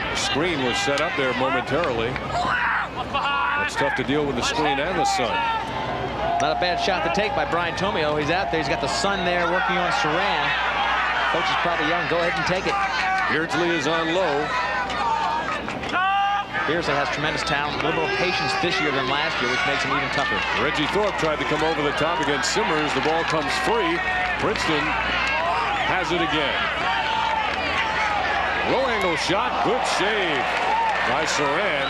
The screen was set up there momentarily. It's tough to deal with the screen and the sun. Not a bad shot to take by Brian Tomio. He's out there. He's got the sun there working on Saran. Coach is probably yelling, go ahead and take it. Beardsley is on low. Beardsley has tremendous talent, a little more patience this year than last year, which makes him even tougher. Reggie Thorpe tried to come over the top against Simmers. The ball comes free. Princeton has it again. Low angle shot. Good save by Saran.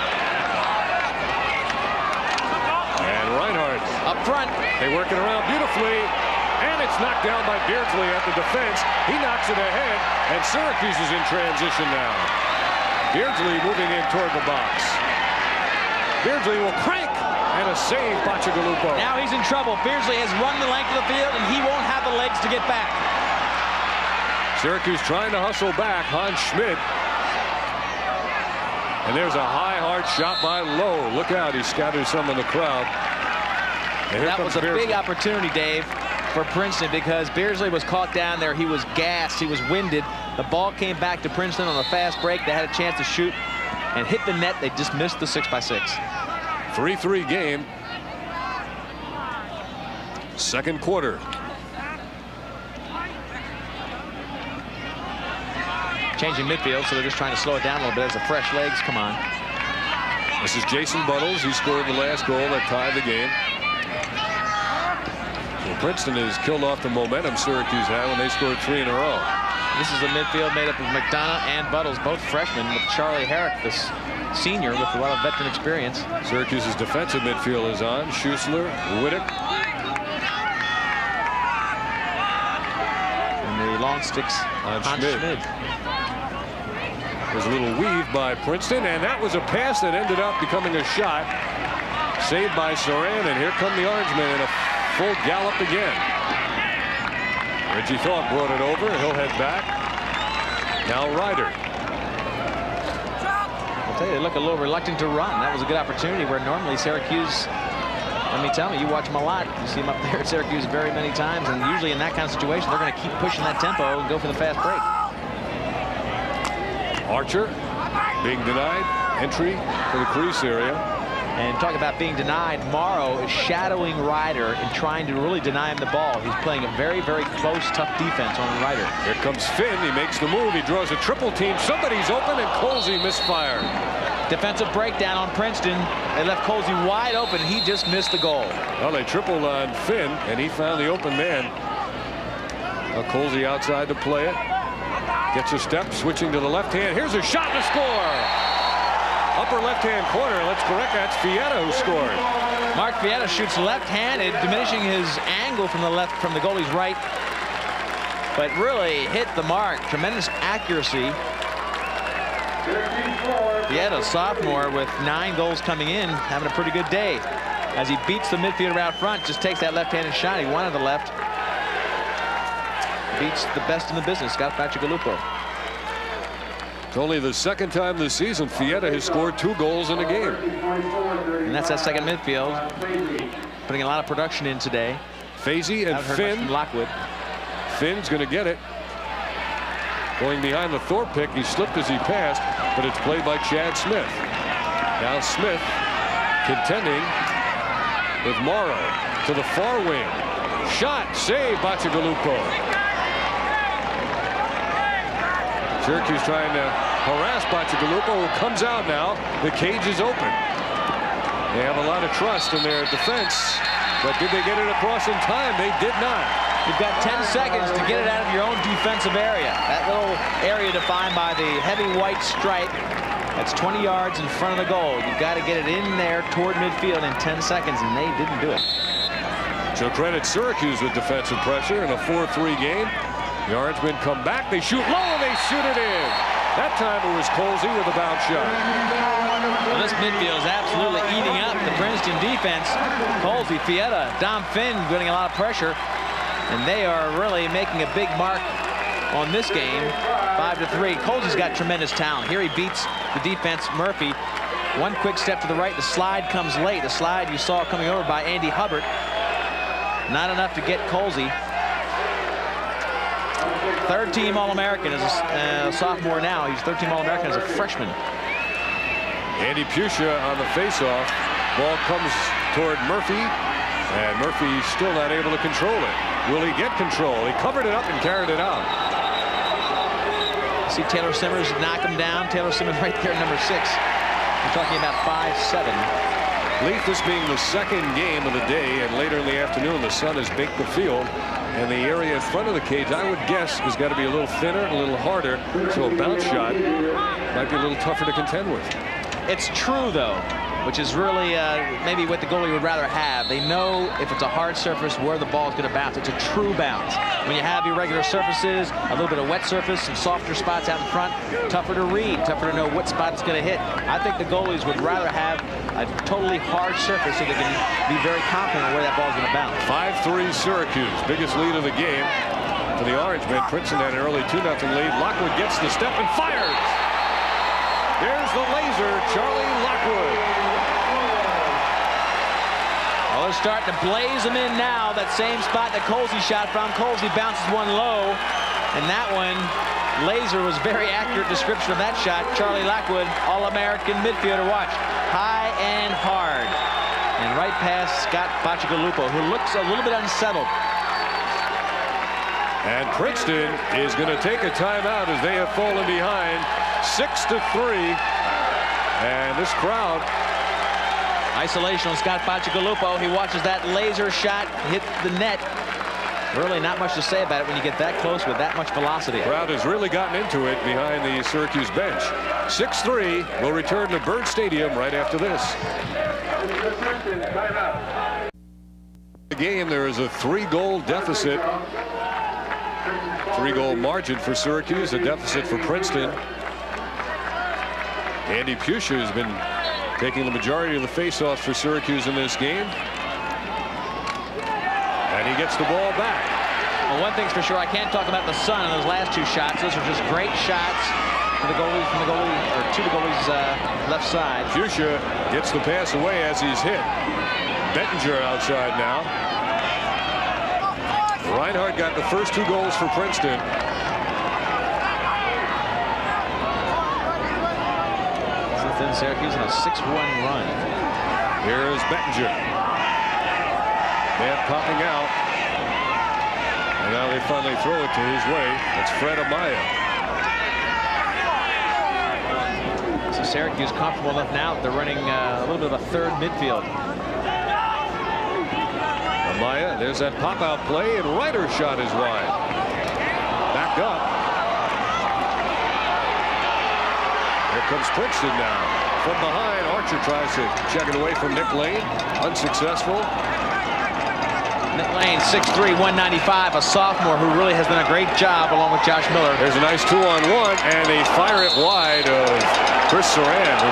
And Reinhardt Up front. They work it around beautifully. And it's knocked down by Beardsley at the defense. He knocks it ahead. And Syracuse is in transition now. Beardsley moving in toward the box. Beardsley will crank. And a save, Bacigalupo. Now he's in trouble. Beardsley has run the length of the field, and he won't have the legs to get back. Syracuse trying to hustle back. Hans Schmidt. And there's a high, hard shot by Lowe. Look out, he scatters some in the crowd. And that was a big opportunity, Dave, for Princeton, because Beardsley was caught down there. He was gassed. He was winded. The ball came back to Princeton on a fast break. They had a chance to shoot and hit the net. They just missed the 6x6. 3-3 game. Second quarter. Changing midfield, so they're just trying to slow it down a little bit as the fresh legs come on. This is Jason Buttles. He scored the last goal that tied the game. Well, Princeton has killed off the momentum Syracuse had when they scored 3 in a row. This is a midfield made up of McDonough and Buttles, both freshmen, with Charlie Herrick, this senior with a lot of veteran experience. Syracuse's defensive midfield is on. Schussler, Wittek. And the long sticks on Schmid. There's a little weave by Princeton, and that was a pass that ended up becoming a shot. Saved by Saran, and here come the Orangemen in a full gallop again. Reggie Thorpe brought it over. He'll head back. Now Ryder. I'll tell you, they look a little reluctant to run. That was a good opportunity where normally Syracuse, let me tell you, you watch them a lot. You see them up there at Syracuse very many times, and usually in that kind of situation, they're going to keep pushing that tempo and go for the fast break. Archer being denied entry to the crease area. And talk about being denied, Morrow is shadowing Ryder and trying to really deny him the ball. He's playing a very, very close, tough defense on Ryder. Here comes Finn. He makes the move. He draws a triple team. Somebody's open, and Colsey misfired. Defensive breakdown on Princeton. They left Colsey wide open. He just missed the goal. Well, they tripled on Finn, and he found the open man. Now Colsey outside to play it. Gets a step, switching to the left hand. Here's a shot to score. Upper left-hand corner. Let's correct. That's Fietta who scored. Mark Fietta shoots left-handed, diminishing his angle from the left, from the goalie's right, but really hit the mark. Tremendous accuracy. Fietta, sophomore, with 9 goals coming in, having a pretty good day as he beats the midfielder out front. Just takes that left-handed shot. He wanted the left. Beats the best in the business, Scott Bacigalupo. It's only the second time this season Fietta has scored 2 goals in a game. And that's that second midfield. Putting a lot of production in today. Fazy and Finn. Lockwood. Finn's going to get it. Going behind the Thorpe pick. He slipped as he passed, but it's played by Chad Smith. Now Smith contending with Morrow to the far wing. Shot, save, Bacigalupo. Syracuse trying to harass Bacigalupo, who comes out now. The cage is open. They have a lot of trust in their defense, but did they get it across in time? They did not. You've got 10 seconds to get it out of your own defensive area. That little area defined by the heavy white stripe. That's 20 yards in front of the goal. You've got to get it in there toward midfield in 10 seconds, and they didn't do it. So credit Syracuse with defensive pressure in a 4-3 game. The Orangemen come back. They shoot low, and they shoot it in. That time it was Colsey with a bounce shot. Well, this midfield is absolutely eating up the Princeton defense. Colsey, Fietta, Dom Finn getting a lot of pressure, and they are really making a big mark on this game. 5-3. Colsey's got tremendous talent. Here he beats the defense, Murphy. One quick step to the right. The slide comes late. The slide you saw coming over by Andy Hubbard. Not enough to get Colsey. Third-team All-American as a sophomore now. He's third-team All-American as a freshman. Andy Pusha on the face-off. Ball comes toward Murphy, and Murphy's still not able to control it. Will he get control? He covered it up and carried it out. See Taylor Simmers knock him down. Taylor Simmers right there, number 6. We're talking about 5'7". Leaf, this being the second game of the day, and later in the afternoon the sun has baked the field, and the area in front of the cage, I would guess, has got to be a little thinner, a little harder, so a bounce shot might be a little tougher to contend with. It's true, though, which is really maybe what the goalie would rather have. They know if it's a hard surface where the ball is going to bounce. It's a true bounce. When you have irregular surfaces, a little bit of wet surface, some softer spots out in front, tougher to read, tougher to know what spot it's going to hit. I think the goalies would rather have a totally hard surface so they can be very confident where that ball is going to bounce. 5-3 Syracuse, biggest lead of the game for the Orange men. Princeton had an early 2-0 lead. Lockwood gets the step and fires. There's the laser, Charlie Lockwood. Oh, they're starting to blaze them in now. That same spot that Colsey shot from. Colsey bounces one low, and that one, laser, was very accurate description of that shot. Charlie Lockwood, All-American midfielder. Watch, high and hard, and right past Scott Bacigalupo, who looks a little bit unsettled. And Princeton is going to take a timeout as they have fallen behind 6-3. And this crowd. Isolation on Scott Bacigalupo. He watches that laser shot hit the net. Really not much to say about it when you get that close with that much velocity. The crowd has really gotten into it behind the Syracuse bench. 6-3 will return to Byrd Stadium right after this. The game, there is a 3-goal deficit. 3-goal margin for Syracuse, a deficit for Princeton. Andy Pusha has been taking the majority of the faceoffs for Syracuse in this game. And he gets the ball back. Well, one thing's for sure, I can't talk about the sun in those last 2 shots. Those are just great shots for the goalie, from the goalie, or to the goalie's left side. Pusha gets the pass away as he's hit. Bettinger outside now. Reinhardt got the first 2 goals for Princeton. Since then, Syracuse on a 6-1 run. Here's Bettinger. Man popping out. And now they finally throw it to his way. It's Fred Amaya. So Syracuse comfortable enough now that they're running a little bit of a third midfield. Amaya, there's that pop-out play, and Ryder's shot is wide. Back up. Here comes Princeton now. From behind, Archer tries to check it away from Nick Lane. Unsuccessful. Nick Lane, 6'3", 195, a sophomore who really has done a great job along with Josh Miller. There's a nice 2-on-1, and they fire it wide of Chris Saran, who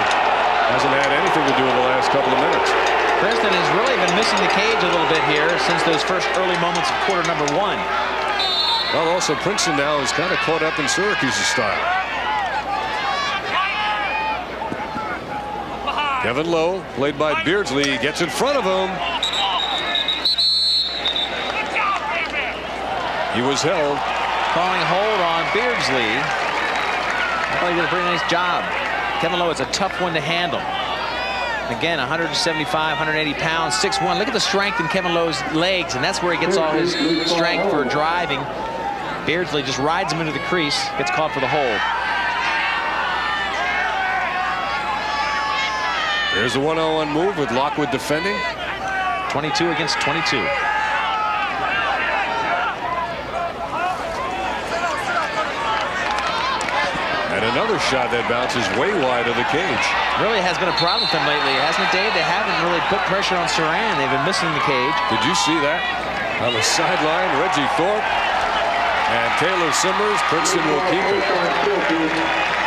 hasn't had anything to do in the last couple of minutes. Princeton has really been missing the cage a little bit here since those first early moments of quarter number 1. Well, also Princeton now is kind of caught up in Syracuse's style. Kevin Lowe, played by Beardsley, gets in front of him. He was held. Calling hold on Beardsley. I thought he did a pretty nice job. Kevin Lowe is a tough one to handle. Again, 175, 180 pounds, 6'1". Look at the strength in Kevin Lowe's legs, and that's where he gets all his strength for driving. Beardsley just rides him into the crease, gets called for the hold. There's a 1-on-1 move with Lockwood defending. 22 against 22. And another shot that bounces way wide of the cage. Really has been a problem for them lately, hasn't it, Dave? They haven't really put pressure on Saran. They've been missing the cage. Did you see that? On the sideline, Reggie Thorpe and Taylor Simmers. Princeton will keep it.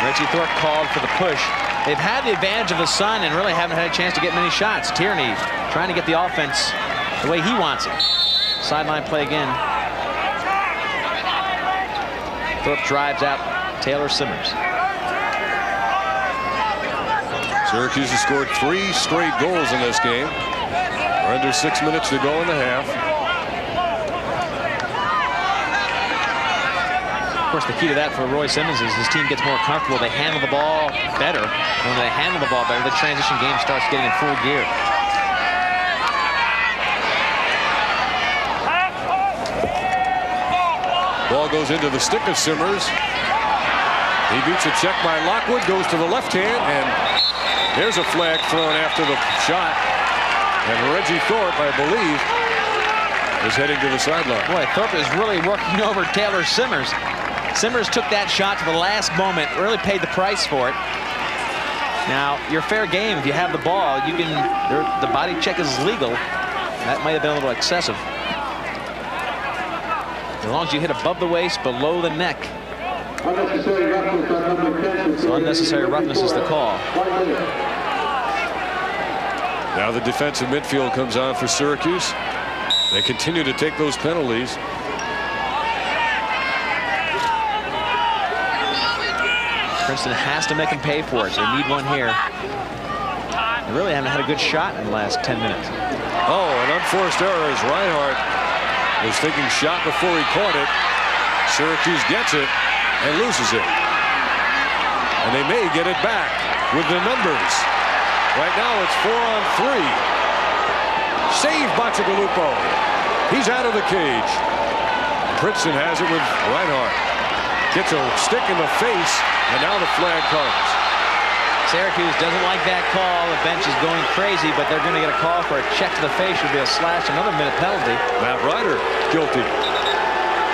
Reggie Thorpe called for the push. They've had the advantage of the sun and really haven't had a chance to get many shots. Tierney trying to get the offense the way he wants it. Sideline play again. Thorpe drives out Taylor Simmers. Syracuse has scored 3 straight goals in this game. We're under 6 minutes to go in the half. Of course, the key to that for Roy Simmons is his team gets more comfortable. They handle the ball better. And when they handle the ball better, the transition game starts getting in full gear. Ball goes into the stick of Simmers. He beats a check by Lockwood, goes to the left hand, and there's a flag thrown after the shot. And Reggie Thorpe, I believe, is heading to the sideline. Boy, Thorpe is really working over Taylor Simmers. Simmers took that shot to the last moment, really paid the price for it. Now, you're fair game. If you have the ball, you can, the body check is legal. That might have been a little excessive. As long as you hit above the waist, below the neck. So unnecessary roughness is the call. Now the defensive midfield comes on for Syracuse. They continue to take those penalties. Princeton has to make them pay for it. They need one here. They really haven't had a good shot in the last 10 minutes. Oh, an unforced error as Reinhardt was thinking shot before he caught it. Syracuse gets it and loses it. And they may get it back with the numbers. Right now it's 4-on-3. Save Bacigalupo. He's out of the cage. Princeton has it with Reinhardt. Gets a stick in the face, and now the flag comes. Syracuse doesn't like that call. The bench is going crazy, but they're going to get a call for a check to the face. Should be a slash, another minute penalty. Matt Ryder guilty.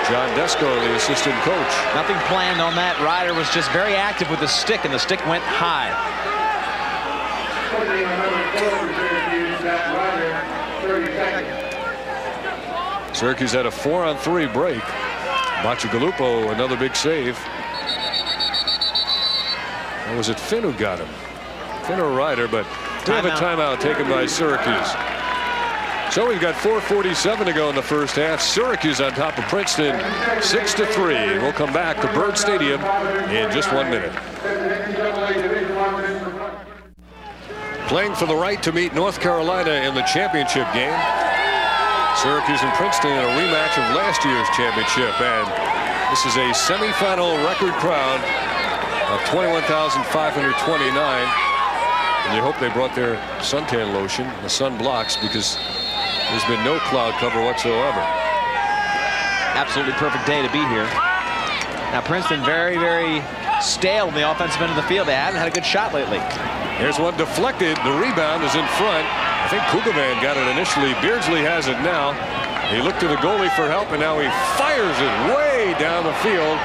John Desco, the assistant coach. Nothing planned on that. Ryder was just very active with the stick, and the stick went high. Syracuse had a 4-on-3 break. Bacigalupo, another big save. Or was it Finn who got him? Finn or Ryder, but we have a timeout taken by Syracuse. So we've got 4:47 to go in the first half. Syracuse on top of Princeton, 6-3. We'll come back to Byrd Stadium in just 1 minute. Playing for the right to meet North Carolina in the championship game. Syracuse and Princeton in a rematch of last year's championship, and this is a semifinal record crowd of 21,529. And you hope they brought their suntan lotion, the sun blocks, because there's been no cloud cover whatsoever. Absolutely perfect day to be here. Now Princeton very, very stale in the offensive end of the field. They haven't had a good shot lately. Here's one deflected. The rebound is in front. I think Kugelman got it initially. Beardsley has it now. He looked to the goalie for help, and now he fires it way down the field.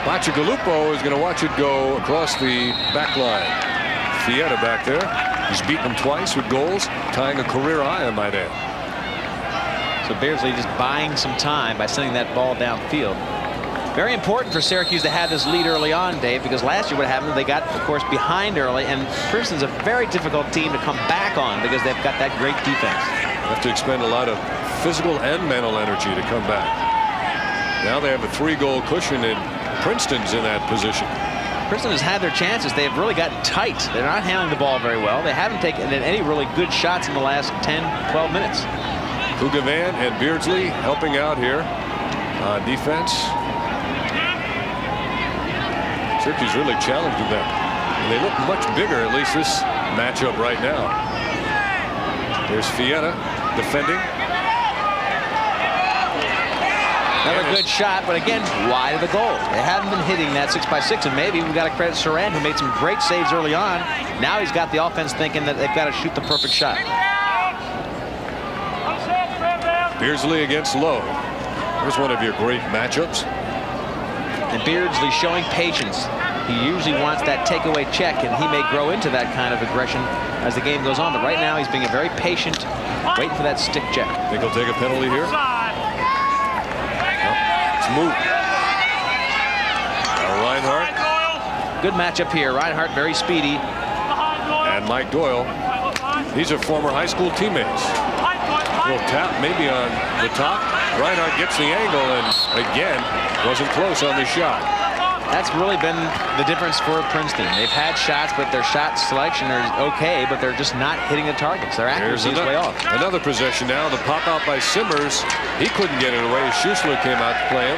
Bacigalupo is going to watch it go across the back line. Fietta back there. He's beaten him twice with goals, tying a career high, I might add. So Beardsley just buying some time by sending that ball downfield. Very important for Syracuse to have this lead early on, Dave, because last year what happened, they got, of course, behind early, and Princeton's a very difficult team to come back on because they've got that great defense. They have to expend a lot of physical and mental energy to come back. Now they have a 3-goal cushion, and Princeton's in that position. Princeton has had their chances. They've really gotten tight. They're not handling the ball very well. They haven't taken any really good shots in the last 10, 12 minutes. Kugelman and Beardsley helping out here on defense. Syracuse really challenging them. And they look much bigger, at least this matchup right now. There's Fietta defending. Another good shot, but again, wide of the goal. They haven't been hitting that 6x6, and maybe we've got to credit Saran, who made some great saves early on. Now he's got the offense thinking that they've got to shoot the perfect shot. Beardsley against Lowe. Here's one of your great matchups. And Beardsley showing patience. He usually wants that takeaway check, and he may grow into that kind of aggression as the game goes on. But right now, he's being very patient, waiting for that stick check. Think he'll take a penalty here? It's moved. Reinhardt. Good matchup here. Reinhardt very speedy. And Mike Doyle. These are former high school teammates. A little tap maybe on the top. Reinhardt gets the angle, and again, wasn't close on the shot. That's really been the difference for Princeton. They've had shots, but their shot selection is okay, but they're just not hitting the targets. Their accuracy is way off. Another possession now. The pop out by Simmers. He couldn't get it away. Schussler came out to play him.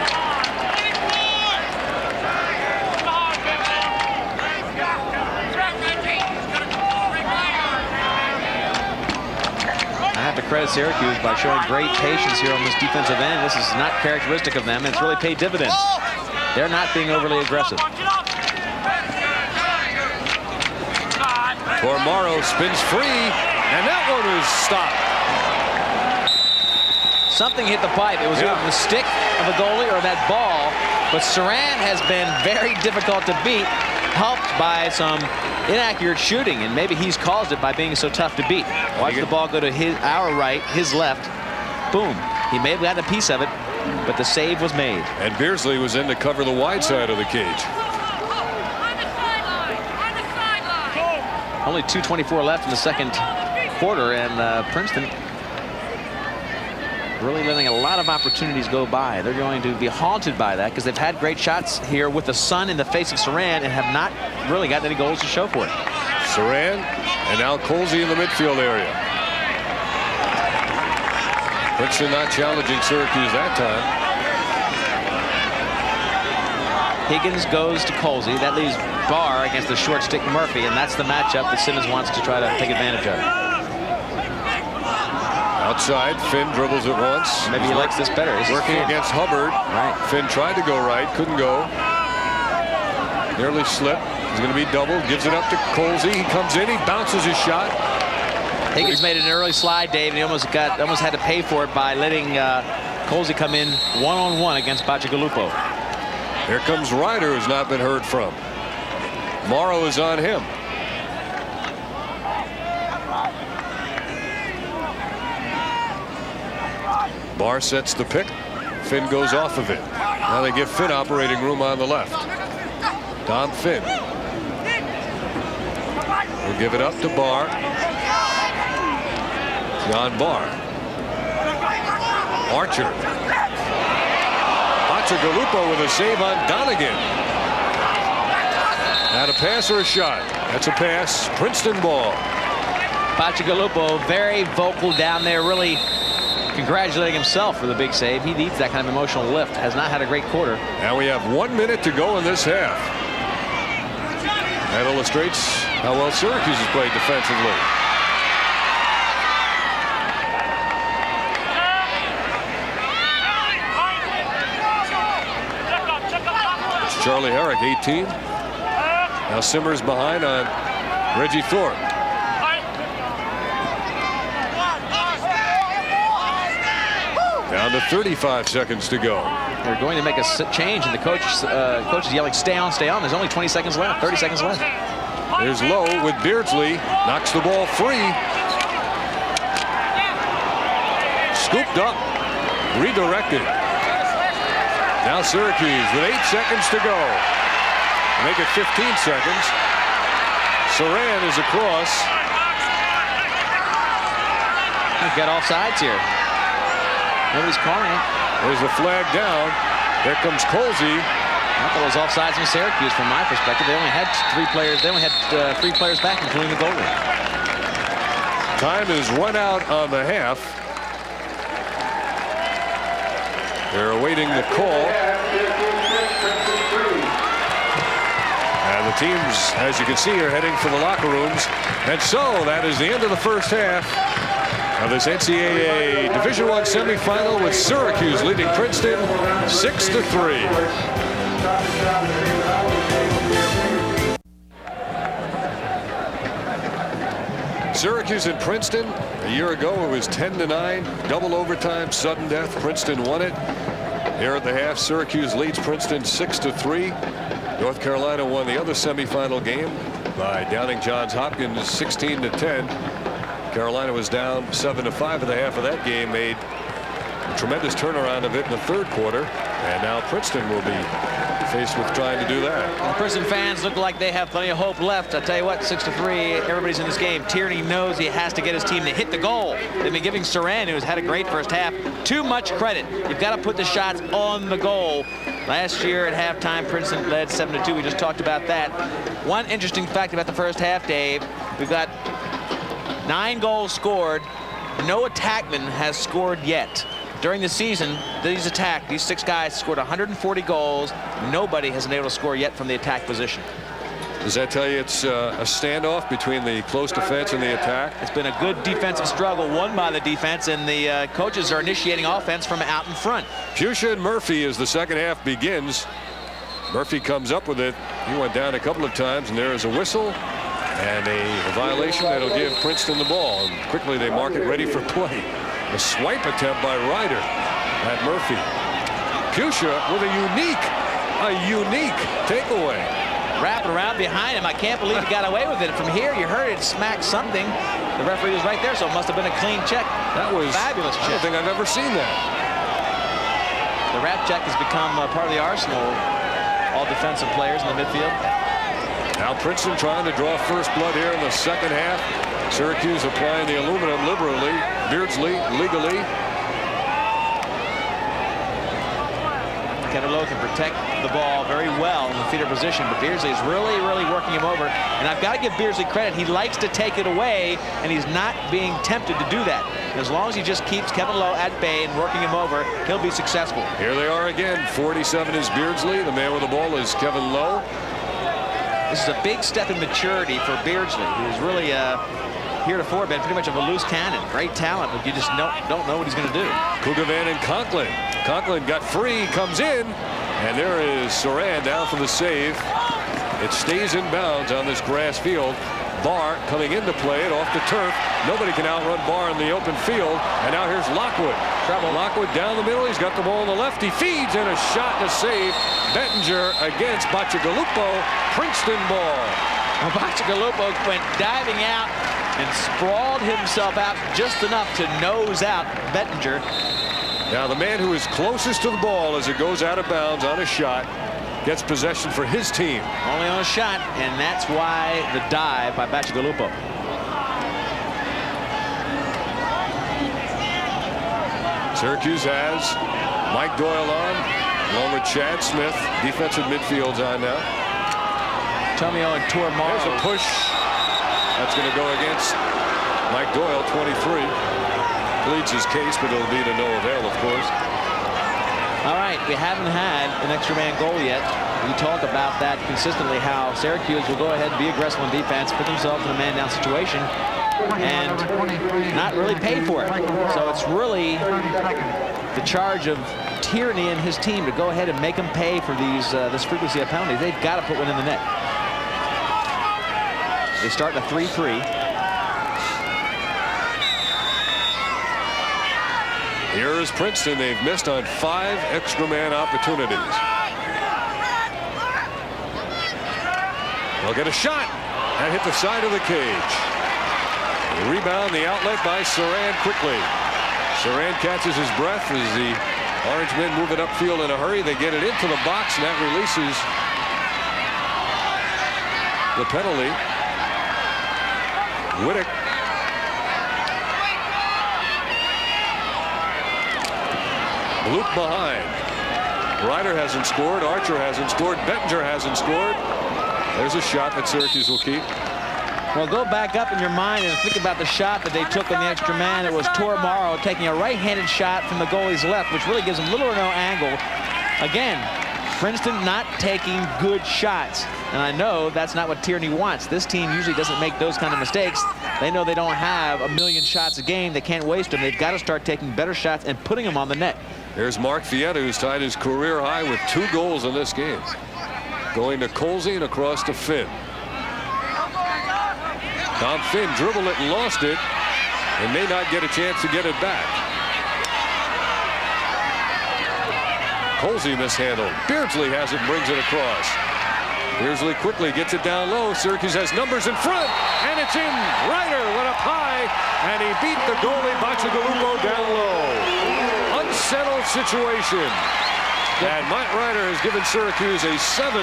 I have to credit Syracuse by showing great patience here on this defensive end. This is not characteristic of them. It's really paid dividends. They're not being overly aggressive. Tormaro spins free, and that one is stopped. Something hit the pipe. It was either the stick of the goalie or that ball. But Saran has been very difficult to beat, helped by some inaccurate shooting, and maybe he's caused it by being so tough to beat. Watch the ball go to our right, his left. Boom. He may have gotten a piece of it, but the save was made. And Beardsley was in to cover the wide side of the cage. Only 2:24 left in the second quarter, and Princeton really letting a lot of opportunities go by. They're going to be haunted by that because they've had great shots here with the sun in the face of Saran and have not really gotten any goals to show for it. Saran and now Colsey in the midfield area. Princeton not challenging Syracuse that time. Higgins goes to Colsey. That leaves Barr against the short stick Murphy, and that's the matchup that Simmons wants to try to take advantage of. Outside, Finn dribbles it once. Maybe he likes this better. Working against Hubbard. Right. Finn tried to go right, couldn't go. Nearly slipped. He's going to be doubled. Gives it up to Colsey. He comes in. He bounces his shot. Higgins made an early slide, Dave, and he almost had to pay for it by letting Colsey come in one-on-one against Bacigalupo. Here comes Ryder, who's not been heard from. Morrow is on him. Barr sets the pick. Finn goes off of it. Now they give Finn operating room on the left. Dom Finn will give it up to Barr. John Barr. Archer. Bacigalupo with a save on Donegan. Now a pass or a shot? That's a pass. Princeton ball. Bacigalupo very vocal down there, really congratulating himself for the big save. He needs that kind of emotional lift. Has not had a great quarter. Now we have 1 minute to go in this half. That illustrates how well Syracuse has played defensively. It's Charlie Herrick, 18. Now Simmers behind on Reggie Thorpe. Down to 35 seconds to go. They're going to make a change, and the coach is yelling, "Stay on, stay on." There's only 20 seconds left, 30 seconds left. There's Lowe with Beardsley. Knocks the ball free. Scooped up. Redirected. Now Syracuse with 8 seconds to go. Make it 15 seconds. Saran is across. We've got offsides here. Nobody's calling it. There's the flag down. There comes Colsey. I thought it was offsides in Syracuse from my perspective. They only had 3 players. They only had 3 players back, including the goalie. Time is run out on the half. They're awaiting the call. And the teams, as you can see, are heading for the locker rooms. And so that is the end of the first half of this NCAA Division I semifinal, with Syracuse leading Princeton 6-3. Syracuse and Princeton. A year ago it was 10-9, double overtime, sudden death. Princeton won it. Here at the half, Syracuse leads Princeton 6-3. North Carolina won the other semifinal game by downing Johns Hopkins 16-10. Carolina was down 7-5 in the half of that game, made a tremendous turnaround of it in the third quarter, and now Princeton will be faced with trying to do that. Well, Princeton fans look like they have plenty of hope left. I tell you what, 6-3, everybody's in this game. Tierney knows he has to get his team to hit the goal. They've been giving Saran, who's had a great first half, too much credit. You've got to put the shots on the goal. Last year at halftime, Princeton led 7-2. We just talked about that. One interesting fact about the first half, Dave, we've got 9 goals scored. No attackman has scored yet. During the season, these 6 guys scored 140 goals. Nobody has been able to score yet from the attack position. Does that tell you it's a standoff between the close defense and the attack? It's been a good defensive struggle won by the defense, and the coaches are initiating offense from out in front. Fuchsia and Murphy as the second half begins. Murphy comes up with it. He went down a couple of times, and there is a whistle. And a violation that'll give Princeton the ball. And quickly they mark it ready for play. A swipe attempt by Ryder at Murphy. Pusha with a unique takeaway. Wrapping around behind him. I can't believe he got away with it. From here, you heard it smack something. The referee was right there, so it must have been a clean check. That was fabulous check. I don't think I've ever seen that. The rap check has become part of the arsenal. All defensive players in the midfield. Now Princeton trying to draw first blood here in the second half. Syracuse applying the aluminum liberally. Beardsley legally. Kevin Lowe can protect the ball very well in the feeder position, but Beardsley is really working him over. And I've got to give Beardsley credit. He likes to take it away, and he's not being tempted to do that. As long as he just keeps Kevin Lowe at bay and working him over, he'll be successful. Here they are again. 47 is Beardsley. The man with the ball is Kevin Lowe. This is a big step in maturity for Beardsley, who's really heretofore been pretty much of a loose cannon. Great talent, but you just don't know what he's going to do. Kugavan and Conklin. Conklin got free, comes in, and there is Soran down for the save. It stays in bounds on this grass field. Barr coming into play it off the turf. Nobody can outrun Barr in the open field. And now here's Lockwood. Trouble. Lockwood down the middle. He's got the ball on the left. He feeds and a shot to save. Bettinger against Bacigalupo. Princeton ball. Well, Bacigalupo went diving out and sprawled himself out just enough to nose out Bettinger. Now the man who is closest to the ball as it goes out of bounds on a shot gets possession for his team. Only on a shot, and that's why the dive by Bacigalupo. Syracuse has Mike Doyle on, along with Chad Smith. Defensive midfield's on now. Tomio and Tormaro. There's a push. That's going to go against Mike Doyle, 23. Pleads his case, but it'll be to no avail, of course. All right, we haven't had an extra man goal yet. We talk about that consistently, how Syracuse will go ahead and be aggressive on defense, put themselves in a man down situation, and not really pay for it. So it's really the charge of Tierney and his team to go ahead and make them pay for this frequency of penalties. They've got to put one in the net. They start in a 3-3. Here is Princeton. They've missed on 5 extra man opportunities. They'll get a shot and hit the side of the cage. The rebound, the outlet by Soran quickly. Soran catches his breath as the Orange men move it upfield in a hurry. They get it into the box, and that releases the penalty. Whittick. Loop behind. Ryder hasn't scored. Archer hasn't scored. Bettinger hasn't scored. There's a shot that Syracuse will keep. Well, go back up in your mind and think about the shot that they took on the extra man. It was Tormaro taking a right-handed shot from the goalie's left, which really gives him little or no angle. Again, Princeton not taking good shots. And I know that's not what Tierney wants. This team usually doesn't make those kind of mistakes. They know they don't have a million shots a game. They can't waste them. They've got to start taking better shots and putting them on the net. Here's Mark Fietta, who's tied his career high with 2 goals in this game. Going to Colsey and across to Finn. Tom Finn dribbled it and lost it and may not get a chance to get it back. Colsey mishandled. Beardsley has it, brings it across. Beardsley quickly gets it down low. Syracuse has numbers in front, and it's in. Ryder went up high, and he beat the goalie Bacigalupo down low. Unsettled situation. And Matt Ryder has given Syracuse a 7-3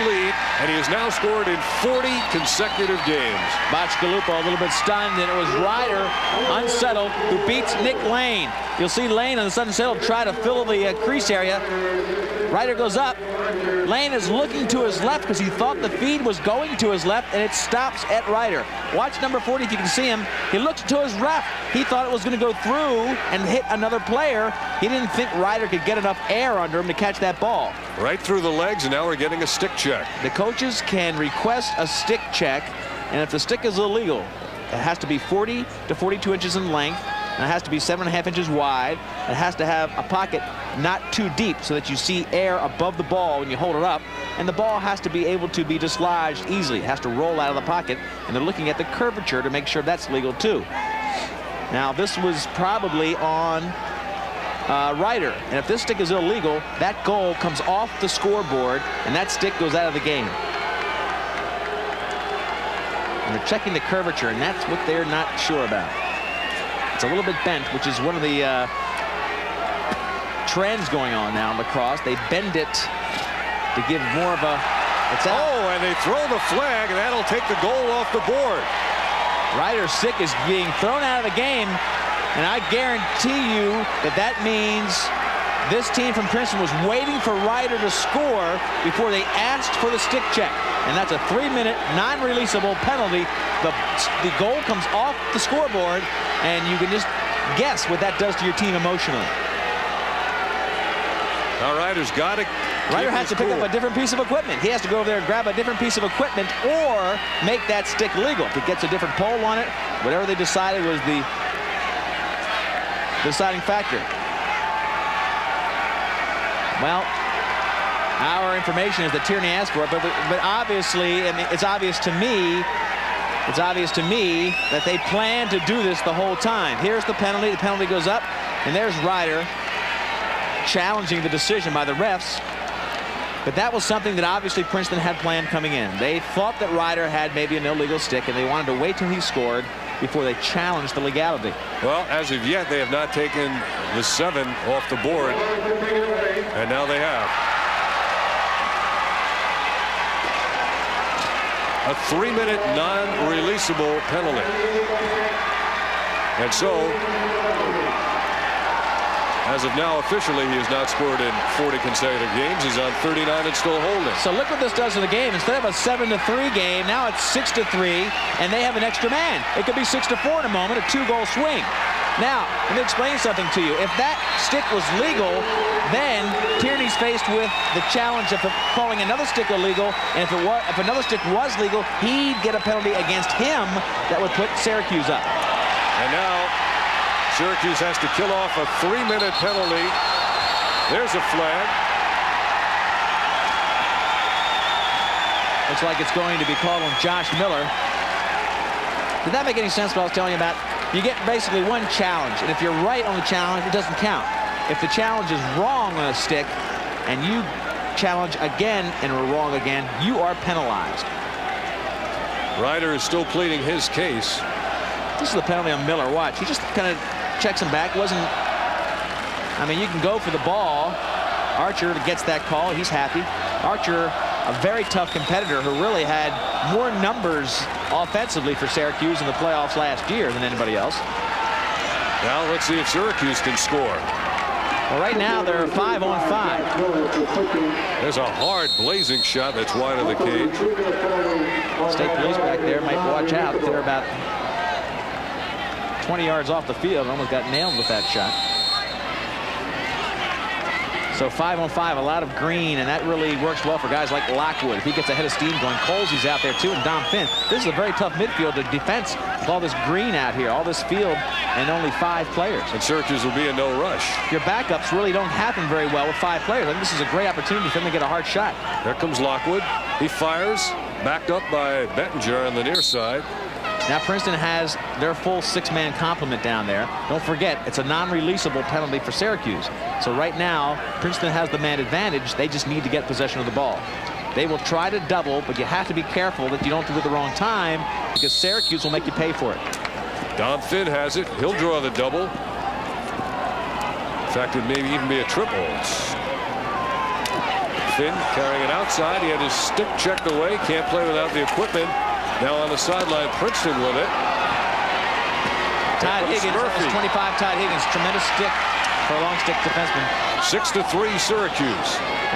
lead, and he has now scored in 40 consecutive games. Bacigalupo a little bit stunned, and it was Ryder, unsettled, who beats Nick Lane. You'll see Lane on the sudden settle try to fill the crease area. Ryder goes up. Lane is looking to his left because he thought the feed was going to his left, and it stops at Ryder. Watch number 40 if you can see him. He looks to his left. He thought it was going to go through and hit another player. He didn't think Ryder could get enough air under him to catch that ball. Right through the legs, and now we're getting a stick check. The coaches can request a stick check, and if the stick is illegal, it has to be 40 to 42 inches in length, and it has to be 7.5 inches wide. It has to have a pocket not too deep so that you see air above the ball when you hold it up. and the ball has to be able to be dislodged easily. It has to roll out of the pocket, and they're looking at the curvature to make sure that's legal too. Now, this was probably on Ryder, and if this stick is illegal, that goal comes off the scoreboard, and that stick goes out of the game. And they're checking the curvature, and that's what they're not sure about. It's a little bit bent, which is one of the trends going on now in lacrosse. They bend it to give more of a... It's out. Oh, and they throw the flag, and that'll take the goal off the board. Ryder's stick is being thrown out of the game, and I guarantee you that that means this team from Princeton was waiting for Ryder to score before they asked for the stick check. And that's a 3-minute non-releasable penalty. The goal comes off the scoreboard, and you can just guess what that does to your team emotionally. Now Ryder's got it. Ryder has to pick up a different piece of equipment. He has to go over there and grab a different piece of equipment or make that stick legal. If it gets a different pole on it, whatever they decided was the deciding factor. Well, our information is that Tierney asked for it, but obviously, I mean, it's obvious to me that they plan to do this the whole time. Here's the penalty. The penalty goes up, and there's Ryder challenging the decision by the refs. But that was something that obviously Princeton had planned coming in. They thought that Ryder had maybe an illegal stick, and they wanted to wait till he scored before they challenged the legality. Well, as of yet, they have not taken the 7 off the board, and now they have. A 3-minute non-releasable penalty. And so, as of now, officially, he has not scored in 40 consecutive games. He's on 39 and still holding. So look what this does to the game. Instead of a 7-3 game, now it's 6-3, and they have an extra man. It could be 6-4 in a moment, a 2-goal swing. Now, let me explain something to you. If that stick was legal, then Tierney's faced with the challenge of calling another stick illegal, and if another stick was legal, he'd get a penalty against him that would put Syracuse up. And now Syracuse has to kill off a 3-minute penalty. There's a flag. Looks like it's going to be called on Josh Miller. Did that make any sense what I was telling you about? You get basically one challenge, and if you're right on the challenge, it doesn't count. If the challenge is wrong on a stick, and you challenge again and are wrong again, you are penalized. Ryder is still pleading his case. This is the penalty on Miller. Watch, he just kind of checks him back. I mean, you can go for the ball. Archer gets that call. He's happy. Archer, a very tough competitor who really had more numbers offensively for Syracuse in the playoffs last year than anybody else. Now let's see if Syracuse can score. Well, right now they're 5-on-5. There's a hard blazing shot that's wide of the cage. State police back there might watch out. They're about 20 yards off the field. Almost got nailed with that shot. So 5-on-5, a lot of green, and that really works well for guys like Lockwood. If he gets ahead of steam going, Colsey's out there too, and Dom Finn. This is a very tough midfield to defense with all this green out here, all this field, and only 5 players. And Syracuse will be in no rush. Your backups really don't happen very well with 5 players. I think this is a great opportunity for them to get a hard shot. There comes Lockwood. He fires, backed up by Bettinger on the near side. Now Princeton has their full 6-man complement down there. Don't forget, it's a non-releasable penalty for Syracuse. So right now, Princeton has the man advantage. They just need to get possession of the ball. They will try to double, but you have to be careful that you don't do it at the wrong time, because Syracuse will make you pay for it. Dom Finn has it. He'll draw the double. In fact, it may even be a triple. Finn carrying it outside. He had his stick checked away. Can't play without the equipment. Now on the sideline, Princeton with it. Todd Higgins, 25, Todd Higgins, tremendous stick for a long stick defenseman. 6-3 Syracuse.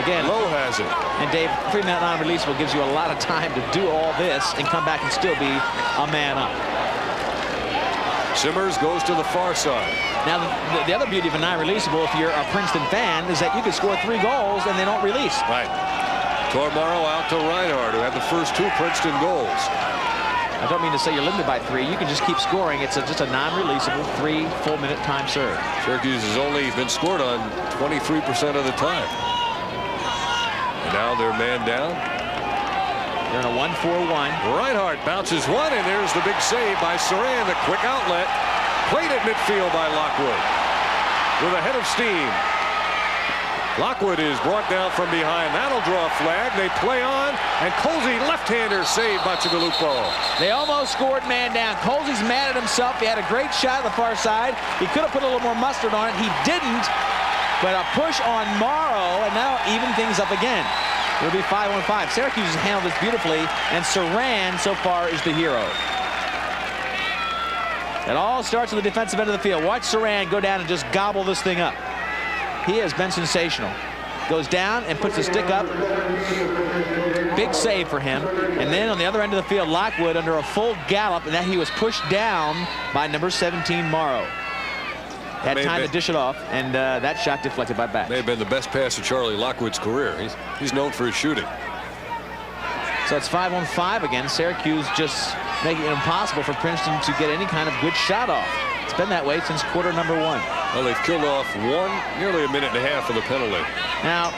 Again, Lowe has it. And Dave, 3-minute non-releasable gives you a lot of time to do all this and come back and still be a man up. Simmers goes to the far side. Now, the other beauty of a non-releasable, if you're a Princeton fan, is that you can score 3 goals and they don't release. Right. Tormaro out to Reinhardt, who had the first 2 Princeton goals. I don't mean to say you're limited by 3. You can just keep scoring. It's just a non-releasable 3 full-minute time serve. Syracuse has only been scored on 23% of the time. And now they're man down. They're in a 1-4-1. Reinhardt bounces one, and there's the big save by Saran. The quick outlet played at midfield by Lockwood with a head of steam. Lockwood is brought down from behind. That'll draw a flag. They play on, and Colsey left-hander saved by Bacigalupo. They almost scored man down. Colsey's mad at himself. He had a great shot at the far side. He could have put a little more mustard on it. He didn't, but a push on Morrow, and now even things up again. It'll be 5-on-5. Syracuse has handled this beautifully, and Saran so far is the hero. It all starts at the defensive end of the field. Watch Saran go down and just gobble this thing up. He has been sensational. Goes down and puts the stick up. Big save for him. And then on the other end of the field, Lockwood under a full gallop, and that he was pushed down by number 17, Morrow. Had time to dish it off, and that shot deflected by Batch. May have been the best pass of Charlie Lockwood's career. He's known for his shooting. So it's 5-on-5 again. Syracuse just making it impossible for Princeton to get any kind of good shot off. It's been that way since quarter number 1. Well, they've killed off nearly a minute and a half of the penalty. Now,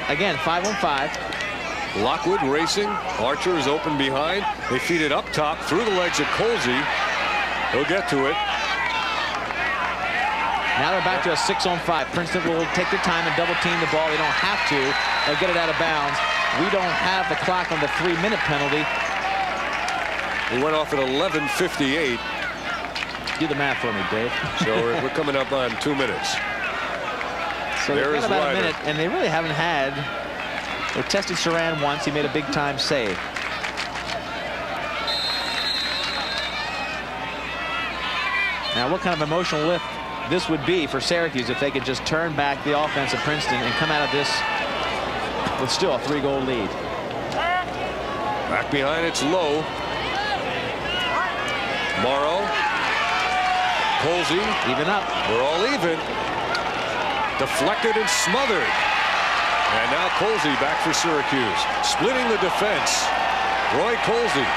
again, 5-on-5. Lockwood racing. Archer is open behind. They feed it up top through the legs of Colsey. He'll get to it. Now they're back to a 6-on-5. Princeton will take their time and double team the ball. They don't have to. They'll get it out of bounds. We don't have the clock on the 3-minute penalty. He went off at 11:58. Do the math for me, Dave. So we're coming up on 2 minutes. So they've got about a minute, and they really haven't had. They tested Saran once. He made a big-time save. Now, what kind of emotional lift this would be for Syracuse if they could just turn back the offense of Princeton and come out of this with still a 3-goal lead. Back behind, it's low. Morrow. Colsey. Even up. We're all even. Deflected and smothered. And now Colsey back for Syracuse. Splitting the defense. Roy Colsey.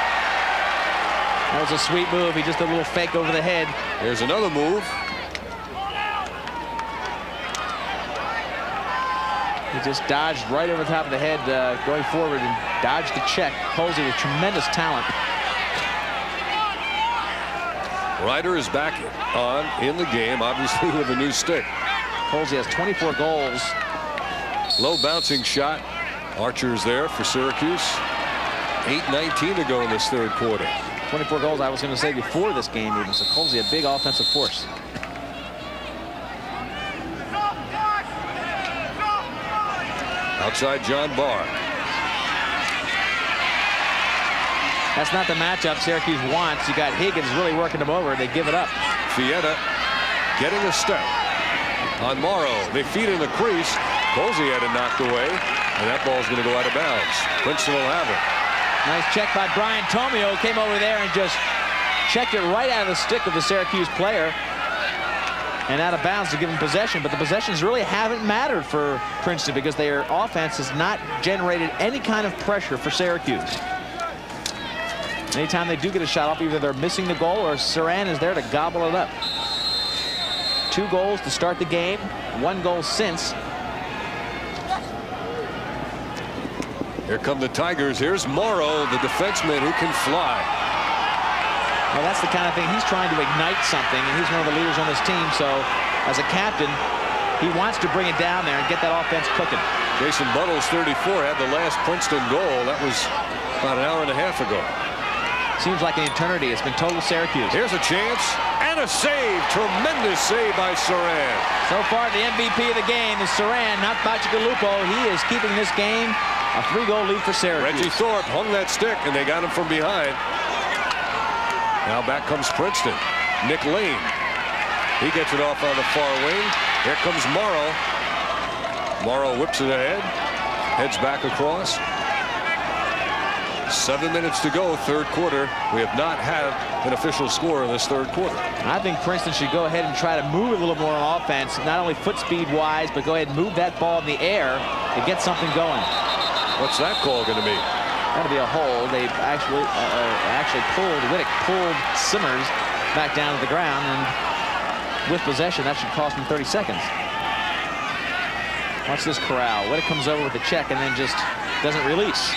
That was a sweet move. He just did a little fake over the head. Here's another move. He just dodged right over the top of the head going forward and dodged the check. Colsey with tremendous talent. Ryder is back on in the game, obviously with a new stick. Colsey has 24 goals. Low bouncing shot. Archer's there for Syracuse. 8:19 to go in this third quarter. 24 goals, I was going to say, before this game even. So Colsey, a big offensive force. Outside John Barr. That's not the matchup Syracuse wants. You got Higgins really working them over. They give it up. Fietta getting a step on Morrow. They feed in the crease. Colsey had it knocked away, and that ball's going to go out of bounds. Princeton will have it. Nice check by Brian Tomio. Came over there and just checked it right out of the stick of the Syracuse player. And out of bounds to give him possession. But the possessions really haven't mattered for Princeton because their offense has not generated any kind of pressure for Syracuse. Anytime they do get a shot off, either they're missing the goal or Saran is there to gobble it up. 2 goals to start the game. 1 goal since. Here come the Tigers. Here's Morrow, the defenseman who can fly. Well, that's the kind of thing. He's trying to ignite something, and he's one of the leaders on this team. So, as a captain, he wants to bring it down there and get that offense cooking. Jason Buttles, 34, had the last Princeton goal. That was about an hour and a half ago. Seems like an eternity. It's been total Syracuse. Here's a chance and a save. Tremendous save by Saran. So far, the MVP of the game is Saran, not Bacigalupo. He is keeping this game a 3-goal lead for Syracuse. Reggie Thorpe hung that stick, and they got him from behind. Now back comes Princeton. Nick Lane. He gets it off on the far wing. Here comes Morrow. Morrow whips it ahead. Heads back across. 7 minutes to go, third quarter. We have not had an official score in this third quarter. I think Princeton should go ahead and try to move a little more on offense, not only foot speed wise, but go ahead and move that ball in the air to get something going. What's that call going to be? That'll be a hold. They actually Whittick pulled Simmers back down to the ground, and with possession, that should cost him 30 seconds. Watch this corral. What it comes over with the check and then just doesn't release.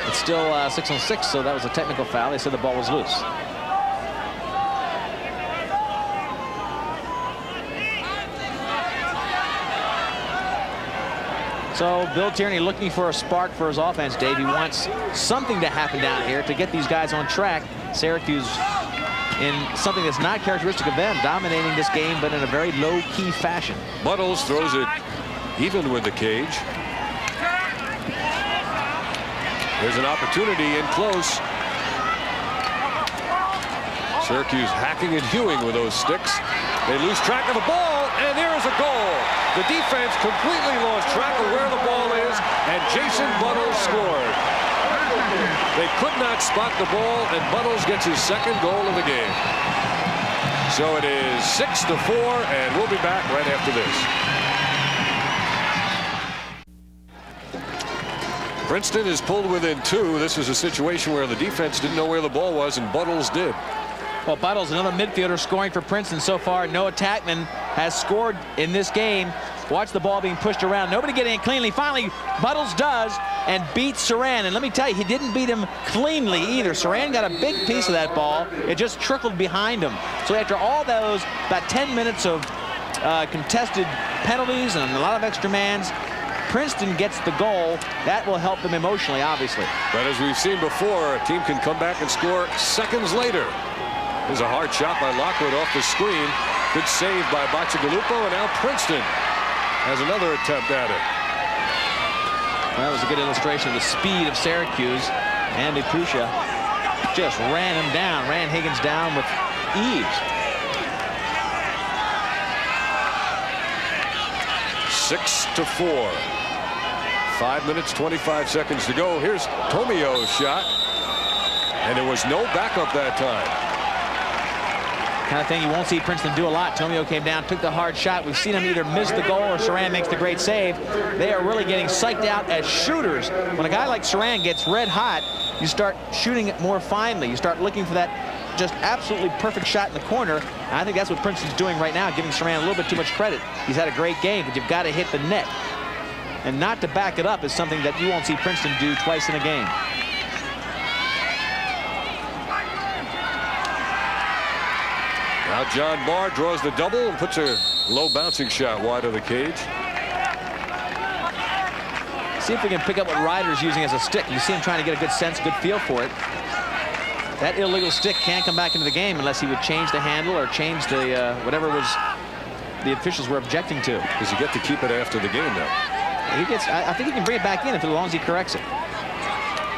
It's still 6 on 6, so that was a technical foul. They said the ball was loose. So Bill Tierney looking for a spark for his offense, Dave. He wants something to happen down here to get these guys on track. Syracuse in something that's not characteristic of them, dominating this game, but in a very low-key fashion. Buttles throws it even with the cage. There's an opportunity in close. Syracuse hacking and hewing with those sticks. They lose track of the ball, and there is a goal. The defense completely lost track of where the ball is, and Jason Buttles scored. They could not spot the ball, and Buttles gets his second goal of the game. So it is 6-4, and we'll be back right after this. Princeton is pulled within 2. This is a situation where the defense didn't know where the ball was, and Buttles did. Well, Buttles, another midfielder scoring for Princeton so far. Noah Tackman has scored in this game. Watch the ball being pushed around. Nobody getting it cleanly. Finally, Buttles does and beats Saran. And let me tell you, he didn't beat him cleanly either. Saran got a big piece of that ball. It just trickled behind him. So after all those, about 10 minutes of contested penalties and a lot of extra mans, Princeton gets the goal. That will help them emotionally, obviously. But as we've seen before, a team can come back and score seconds later. There's a hard shot by Lockwood off the screen. Good save by Bacigalupo, and now Princeton has another attempt at it. Well, that was a good illustration of the speed of Syracuse. Andy Pusha just ran him down, ran Higgins down with ease. 6-4. 5 minutes, 25 seconds to go. Here's Tomio's shot, and there was no backup that time. Kind of thing you won't see Princeton do a lot. Tomio came down, took the hard shot. We've seen him either miss the goal or Saran makes the great save. They are really getting psyched out as shooters. When a guy like Saran gets red hot, you start shooting it more finely. You start looking for that just absolutely perfect shot in the corner. And I think that's what Princeton's doing right now, giving Saran a little bit too much credit. He's had a great game, but you've got to hit the net. And not to back it up is something that you won't see Princeton do twice in a game. Now John Barr draws the double and puts a low bouncing shot wide of the cage. See if we can pick up what Ryder's using as a stick. You see him trying to get a good sense, good feel for it. That illegal stick can't come back into the game unless he would change the handle or change the whatever was the officials were objecting to. Does he get to keep it after the game now? He gets. I think he can bring it back in as long as he corrects it.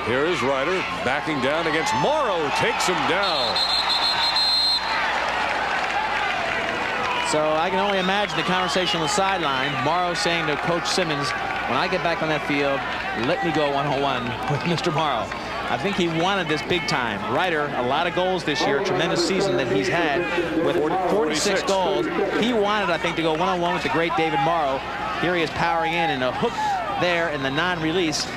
Here is Ryder backing down against Morrow. Takes him down. So I can only imagine the conversation on the sideline. Morrow saying to Coach Simmons, when I get back on that field, let me go one-on-one with Mr. Morrow. I think he wanted this big time. Ryder, a lot of goals this year, a tremendous season that he's had with 46 goals. He wanted, I think, to go one-on-one with the great David Morrow. Here he is powering in, and a hook there in the non-release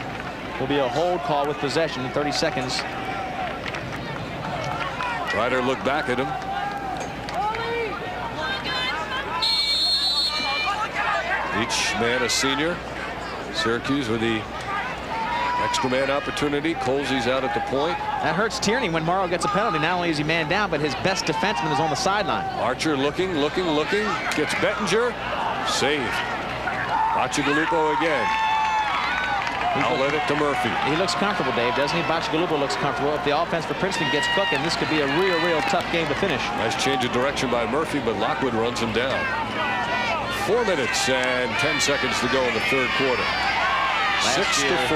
will be a hold call with possession, 30 seconds. Ryder looked back at him. Each man a senior. Syracuse with the extra man opportunity. Colsey's out at the point. That hurts Tierney when Morrow gets a penalty. Not only is he man down, but his best defenseman is on the sideline. Archer looking. Gets Bettinger. Save. Bacigalupo again. Outlet it to Murphy. He looks comfortable, Dave, doesn't he? Bacigalupo looks comfortable. If the offense for Princeton gets cooking, this could be a real tough game to finish. Nice change of direction by Murphy, but Lockwood runs him down. 4 minutes and 10 seconds to go in the third quarter. 6-4.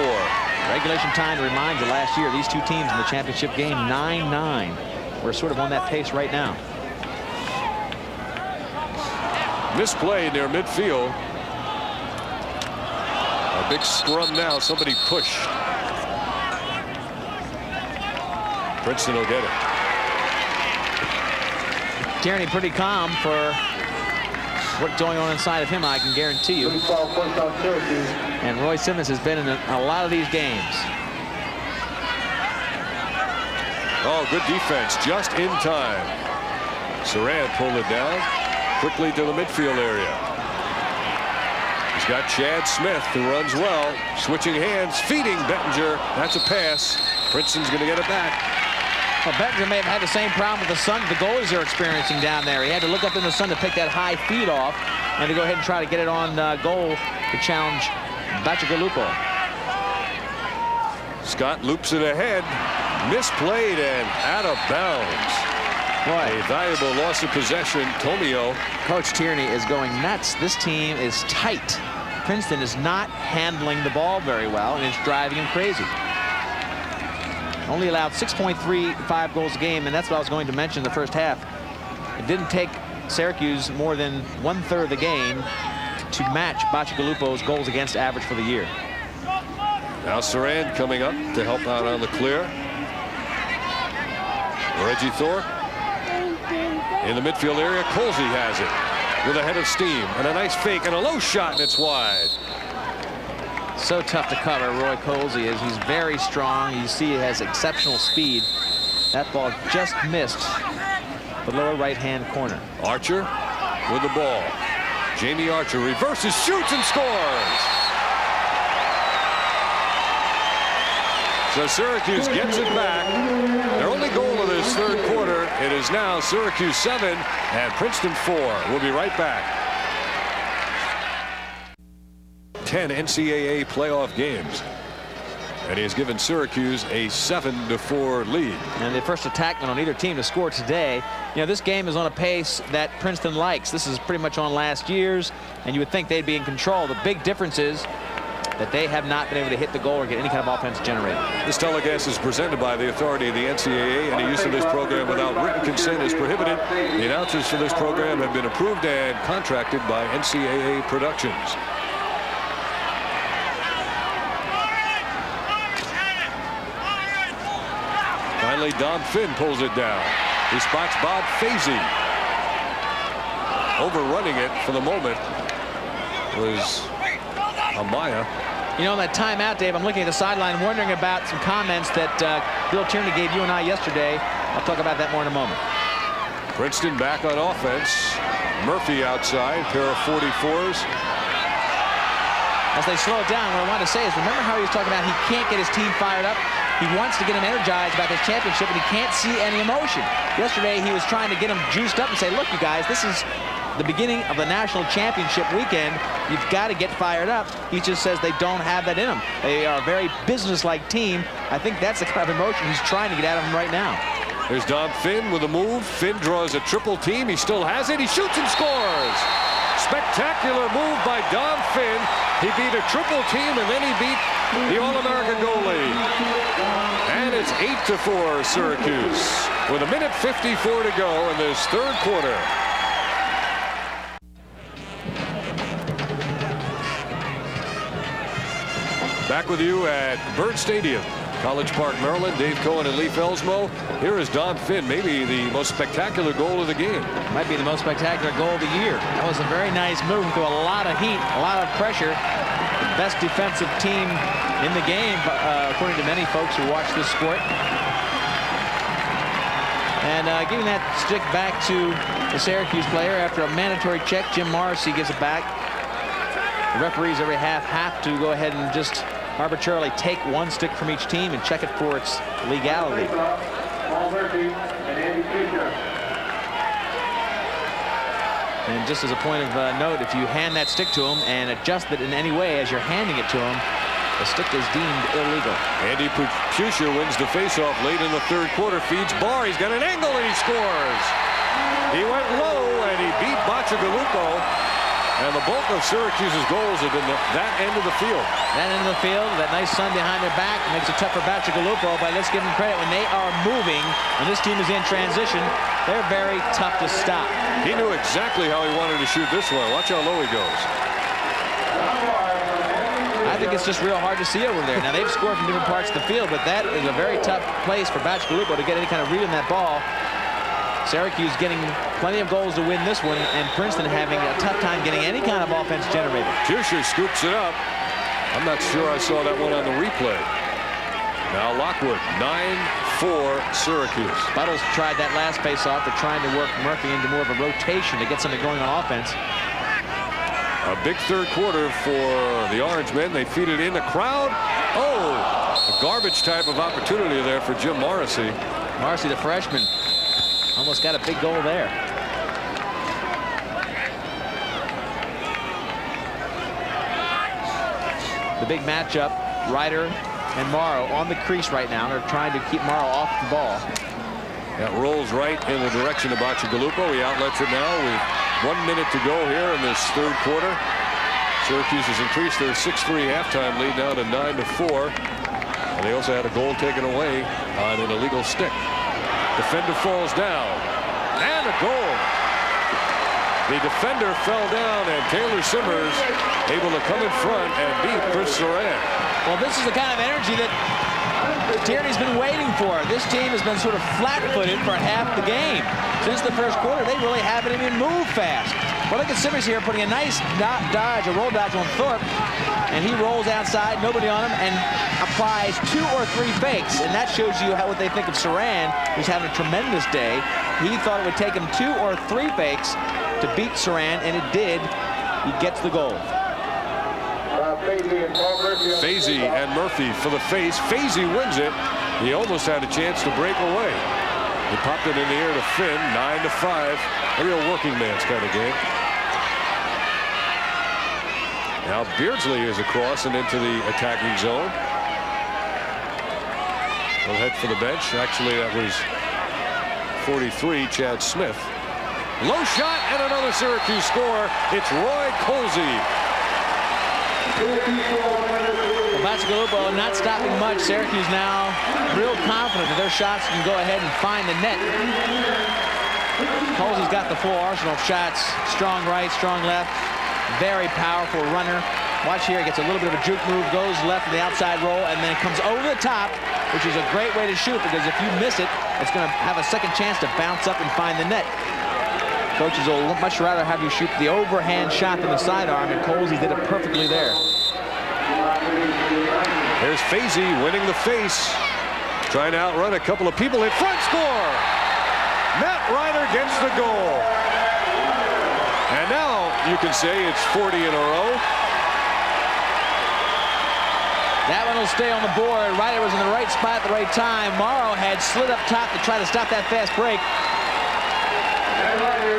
Regulation time, to remind you, last year, these two teams in the championship game, 9-9. We're sort of on that pace right now. Misplay near midfield. A big scrum now. Somebody pushed. Princeton will get it. Tierney pretty calm for what's going on inside of him, I can guarantee you. And Roy Simmons has been in a lot of these games. Oh, good defense just in time. Saran pulled it down quickly to the midfield area. He's got Chad Smith, who runs well, switching hands, feeding Bettinger. That's a pass. Princeton's going to get it back. Well, Bettinger may have had the same problem with the sun the goalies are experiencing down there. He had to look up in the sun to pick that high feed off and to go ahead and try to get it on goal to challenge Bacigalupo. Scott loops it ahead, misplayed and out of bounds. Boy. A valuable loss of possession. Tomio. Coach Tierney is going nuts. This team is tight. Princeton is not handling the ball very well, and it's driving him crazy. Only allowed 6.35 goals a game, and that's what I was going to mention in the first half. It didn't take Syracuse more than 1/3 of the game to match Bacigalupo's goals against average for the year. Now Saran coming up to help out on the clear. Reggie Thorpe in the midfield area. Colsey has it with a head of steam and a nice fake and a low shot, and it's wide. So tough to cover, Roy Colsey is. He's very strong. You see he has exceptional speed. That ball just missed the lower right-hand corner. Archer with the ball. Jamie Archer reverses, shoots, and scores. So Syracuse gets it back. Their only goal of this third quarter. It is now Syracuse 7 and Princeton 4. We'll be right back. 10 NCAA playoff games. And he has given Syracuse a 7-4 lead. And the first attackman on either team to score today. You know, this game is on a pace that Princeton likes. This is pretty much on last year's, and you would think they'd be in control. The big difference is that they have not been able to hit the goal or get any kind of offense generated. This telecast is presented by the authority of the NCAA. Any use of this program without written consent is prohibited. The announcers for this program have been approved and contracted by NCAA Productions. Finally, Dom Finn pulls it down. He spots Bob Fazy. Overrunning it for the moment was Amaya. You know, in that timeout, Dave, I'm looking at the sideline wondering about some comments that Bill Tierney gave you and I yesterday. I'll talk about that more in a moment. Princeton back on offense. Murphy outside, pair of 44s. As they slow it down, what I want to say is, remember how he was talking about he can't get his team fired up? He wants to get them energized about this championship, and he can't see any emotion. Yesterday, he was trying to get them juiced up and say, look, you guys, this is the beginning of the national championship weekend. You've got to get fired up. He just says they don't have that in them. They are a very business-like team. I think that's the kind of emotion he's trying to get out of them right now. There's Dom Finn with a move. Finn draws a triple team. He still has it. He shoots and scores. Spectacular move by Dom Finn. He beat a triple team, and then he beat the All-American goalie. And it's 8-4 Syracuse with 1:54 to go in this third quarter. Back with you at Byrd Stadium, College Park, Maryland. Dave Cohen and Lee Felsmo. Here is Dom Finn, maybe the most spectacular goal of the game. Might be the most spectacular goal of the year. That was a very nice move through a lot of heat, a lot of pressure. The best defensive team in the game, according to many folks who watch this sport. And giving that stick back to the Syracuse player after a mandatory check. Jim Morrissey gives it back. The referees every half have to go ahead and just arbitrarily take one stick from each team and check it for its legality. And just as a point of note, if you hand that stick to him and adjust it in any way as you're handing it to him, the stick is deemed illegal. Andy Pusher wins the faceoff late in the third quarter. Feeds Barr. He's got an angle and he scores. He went low and he beat Bacigalupo. And the bulk of Syracuse's goals have been that end of the field. That end of the field, that nice sun behind their back makes it tough for Bacigalupo, but let's give them credit. When they are moving, and this team is in transition, they're very tough to stop. He knew exactly how he wanted to shoot this one. Watch how low he goes. I think it's just real hard to see over there. Now, they've scored from different parts of the field, but that is a very tough place for Bacigalupo to get any kind of read on that ball. Syracuse getting plenty of goals to win this one, and Princeton having a tough time getting any kind of offense generated. Pusher scoops it up. I'm not sure I saw that one on the replay. Now Lockwood, 9 for Syracuse. Buttles tried that last face-off. They're trying to work Murphy into more of a rotation to get something going on offense. A big third quarter for the Orange men. They feed it in the crowd. Oh, a garbage type of opportunity there for Jim Morrissey. Morrissey, the freshman, almost got a big goal there. The big matchup, Ryder and Morrow on the crease right now. They're trying to keep Morrow off the ball. That rolls right in the direction of Bacigalupo. He outlets it now with 1 minute to go here in this third quarter. Syracuse has increased their 6-3 halftime lead now to 9-4. And they also had a goal taken away on an illegal stick. Defender falls down. And a goal. The defender fell down, and Taylor Simmers able to come in front and beat Chris Saran. Well, this is the kind of energy that Tierney's been waiting for. This team has been sort of flat-footed for half the game. Since the first quarter, they really haven't even moved fast. Well, look at Simmers here putting a nice dodge, a roll dodge on Thorpe, and he rolls outside, nobody on him, and applies 2 or 3 fakes. And that shows you what they think of Saran, who's having a tremendous day. He thought it would take him 2 or 3 fakes to beat Saran, and it did. He gets the goal. Fazy and Murphy for the face. Fazy wins it. He almost had a chance to break away. He popped it in the air to Finn. 9-5. A real working man's kind of game. Now Beardsley is across and into the attacking zone. He'll head for the bench. Actually, that was 43, Chad Smith. Low shot and another Syracuse score. It's Roy Colsey. Well, Bacigalupo not stopping much. Syracuse now real confident that their shots can go ahead and find the net. Colsey's got the full arsenal of shots. Strong right, strong left. Very powerful runner. Watch here, he gets a little bit of a juke move, goes left in the outside roll, and then comes over the top, which is a great way to shoot, because if you miss it, it's going to have a second chance to bounce up and find the net. Coaches will much rather have you shoot the overhand shot than the sidearm, and Colsey did it perfectly there. There's Fazy winning the face. Trying to outrun a couple of people in front. Score! Matt Ryder gets the goal. And now you can say it's 40 in a row. That one will stay on the board. Ryder was in the right spot at the right time. Morrow had slid up top to try to stop that fast break.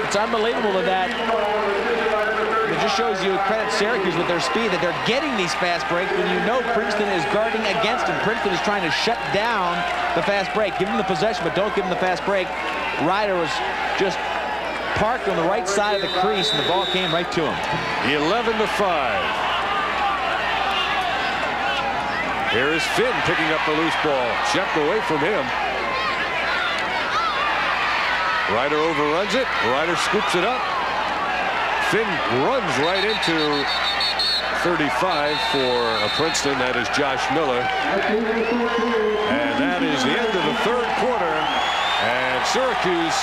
It's unbelievable that it just shows you credit Syracuse with their speed, that they're getting these fast breaks when you know Princeton is guarding against them. Princeton is trying to shut down the fast break. Give them the possession, but don't give them the fast break. Ryder was just parked on the right side of the crease, and the ball came right to him. 11-5. Here is Finn picking up the loose ball. Checked away from him. Ryder overruns it. Ryder scoops it up. Finn runs right into 35 for Princeton. That is Josh Miller. And that is the end of the third quarter. And Syracuse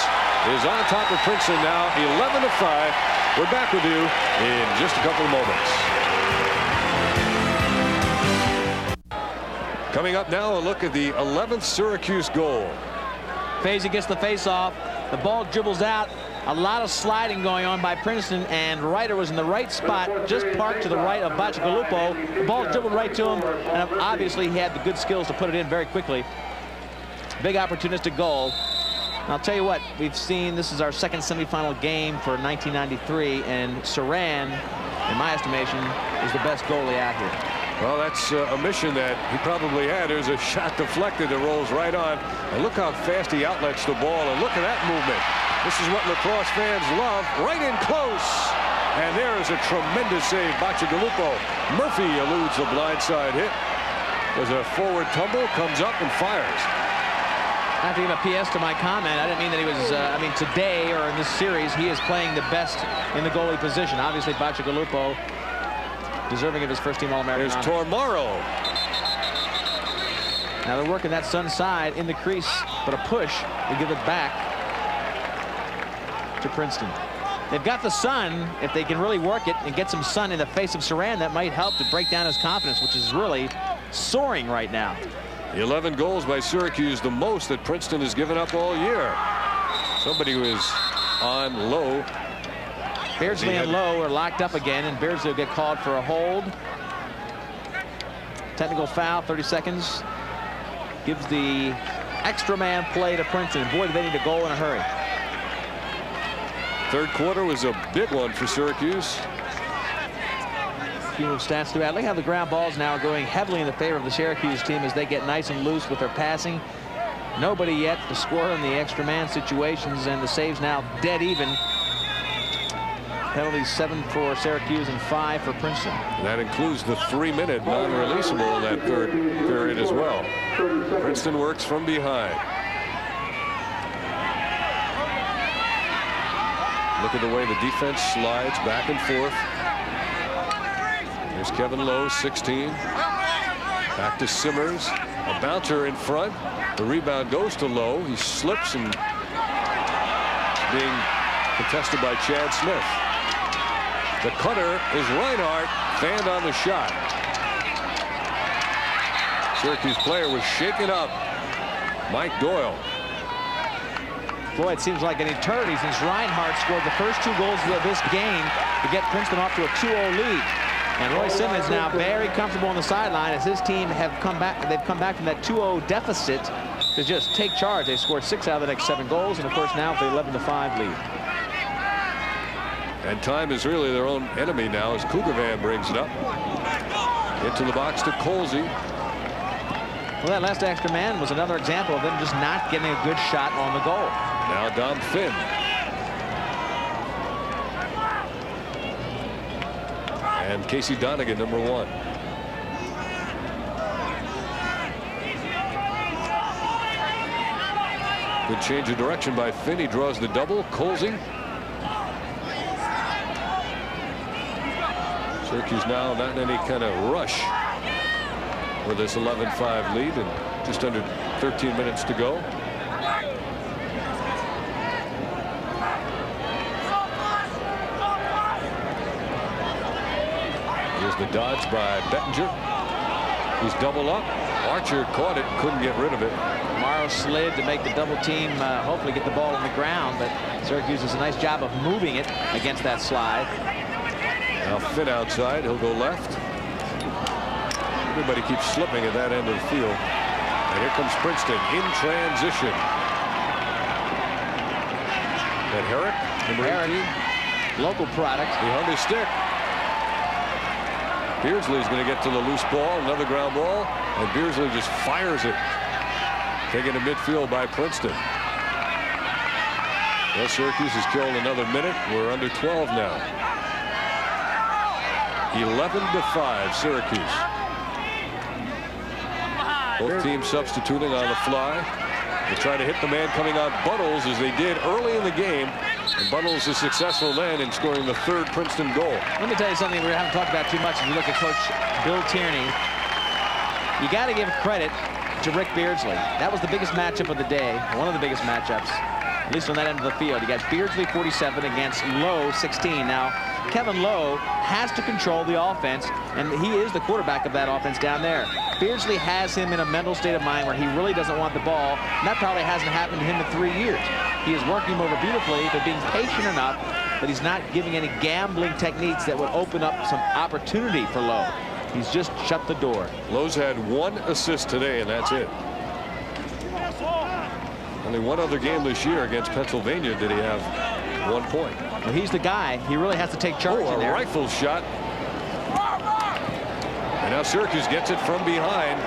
is on top of Princeton now, 11-5. We're back with you in just a couple of moments. Coming up now, a look at the 11th Syracuse goal. Fazy gets the face-off. The ball dribbles out. A lot of sliding going on by Princeton, and Ryder was in the right spot, just parked to the right of Bacigalupo. The ball dribbled right to him, and obviously he had the good skills to put it in very quickly. Big opportunistic goal. And I'll tell you what, we've seen this is our second semifinal game for 1993, and Saran, in my estimation, is the best goalie out here. Well, that's a mission that he probably had. There's a shot deflected that rolls right on. And look how fast he outlets the ball. And look at that movement. This is what Lacrosse fans love. Right in close. And there is a tremendous save. Bacigalupo. Murphy eludes the blindside hit. There's a forward tumble, comes up and fires. I have to give a PS to my comment. I didn't mean that he was, I mean, today or in this series, he is playing the best in the goalie position. Obviously, Bacigalupo deserving of his first-team All-American honor. There's Tormaro. Now they're working that Sun side in the crease, but a push will give it back to Princeton. They've got the Sun. If they can really work it and get some sun in the face of Saran, that might help to break down his confidence, which is really soaring right now. 11 goals by Syracuse, the most that Princeton has given up all year. Somebody was on Lowe. Beardsley and Lowe are locked up again, and Beardsley will get called for a hold. Technical foul, 30 seconds. Gives the extra man play to Princeton. Boy, they need a goal in a hurry. Third quarter was a big one for Syracuse. Few stats to add. Look how the ground balls now are going heavily in the favor of the Syracuse team as they get nice and loose with their passing. Nobody yet to score in the extra man situations, and the saves now dead even. Penalties 7 for Syracuse and 5 for Princeton. That includes the 3-minute non-releasable in that third period as well. Princeton works from behind. Look at the way the defense slides back and forth. There's Kevin Lowe, 16. Back to Simmers. A bouncer in front. The rebound goes to Lowe. He slips and being contested by Chad Smith. The cutter is Reinhardt, fanned on the shot. Syracuse player was shaken up. Mike Doyle. Boy, it seems like an eternity since Reinhardt scored the first 2 goals of this game to get Princeton off to a 2-0 lead. And Roy Simmons now very comfortable on the sideline as his team have come back. They've come back from that 2-0 deficit to just take charge. They scored 6 out of the next 7 goals, and of course now the 11-5 lead. And time is really their own enemy now as Cougarvan brings it up. Into the box to Colsey. Well, that last extra man was another example of them just not getting a good shot on the goal. Now Dom Finn. And Casey Donegan, number 1. Good change of direction by Finn. He draws the double. Colsey. Syracuse now not in any kind of rush with this 11-5 lead and just under 13 minutes to go. Here's the dodge by Bettinger. He's double up. Archer caught it, couldn't get rid of it. Morrow slid to make the double team hopefully get the ball on the ground, but Syracuse does a nice job of moving it against that slide. Now Finn outside, he'll go left. Everybody keeps slipping at that end of the field. And here comes Princeton in transition. And Herrick, number 18. Local product. Behind his stick. Beardsley's going to get to the loose ball, another ground ball, and Beardsley just fires it. Taken to midfield by Princeton. Well, Syracuse has killed another minute. We're under 12 now. 11-5 Syracuse. Both teams substituting on the fly. They try to hit the man coming on Buttles as they did early in the game. And Buttles is successful then in scoring the 3rd Princeton goal. Let me tell you something we haven't talked about too much. If you look at Coach Bill Tierney, you got to give credit to Rick Beardsley. That was the biggest matchup of the day, one of the biggest matchups, at least on that end of the field. You got Beardsley 47 against Lowe 16. Now, Kevin Lowe has to control the offense, and he is the quarterback of that offense down there. Beardsley has him in a mental state of mind where he really doesn't want the ball, and that probably hasn't happened to him in 3 years. He is working him over beautifully, but being patient enough, but he's not giving any gambling techniques that would open up some opportunity for Lowe. He's just shut the door. Lowe's had 1 assist today, and that's it. Only 1 other game this year against Pennsylvania did he have 1 point. Well, he's the guy. He really has to take charge in there. A rifle shot. And now Syracuse gets it from behind.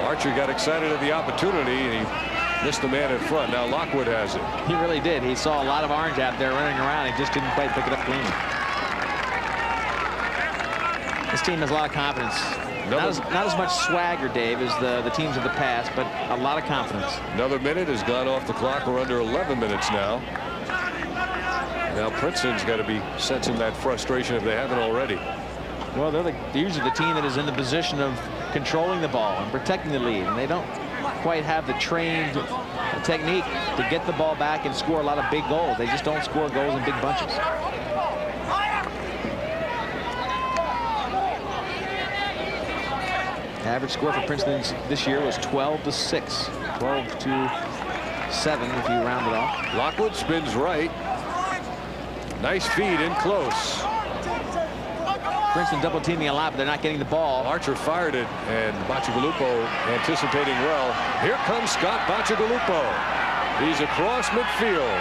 Archer got excited at the opportunity, and he missed the man in front. Now Lockwood has it. He really did. He saw a lot of orange out there running around. He just didn't quite pick it up cleanly. This team has a lot of confidence. Not as much swagger, Dave, as the teams of the past, but a lot of confidence. Another minute has gone off the clock. We're under 11 minutes now. Now Princeton's got to be sensing that frustration if they haven't already. Well, they're usually the team that is in the position of controlling the ball and protecting the lead, and they don't quite have the trained technique to get the ball back and score a lot of big goals. They just don't score goals in big bunches. Average score for Princeton this year was 12-6. 12-7 if you round it off. Lockwood spins right. Nice feed in close. Princeton double teaming a lot, but they're not getting the ball. Archer fired it, and Bacigalupo anticipating well. Here comes Scott Bacigalupo. He's across midfield.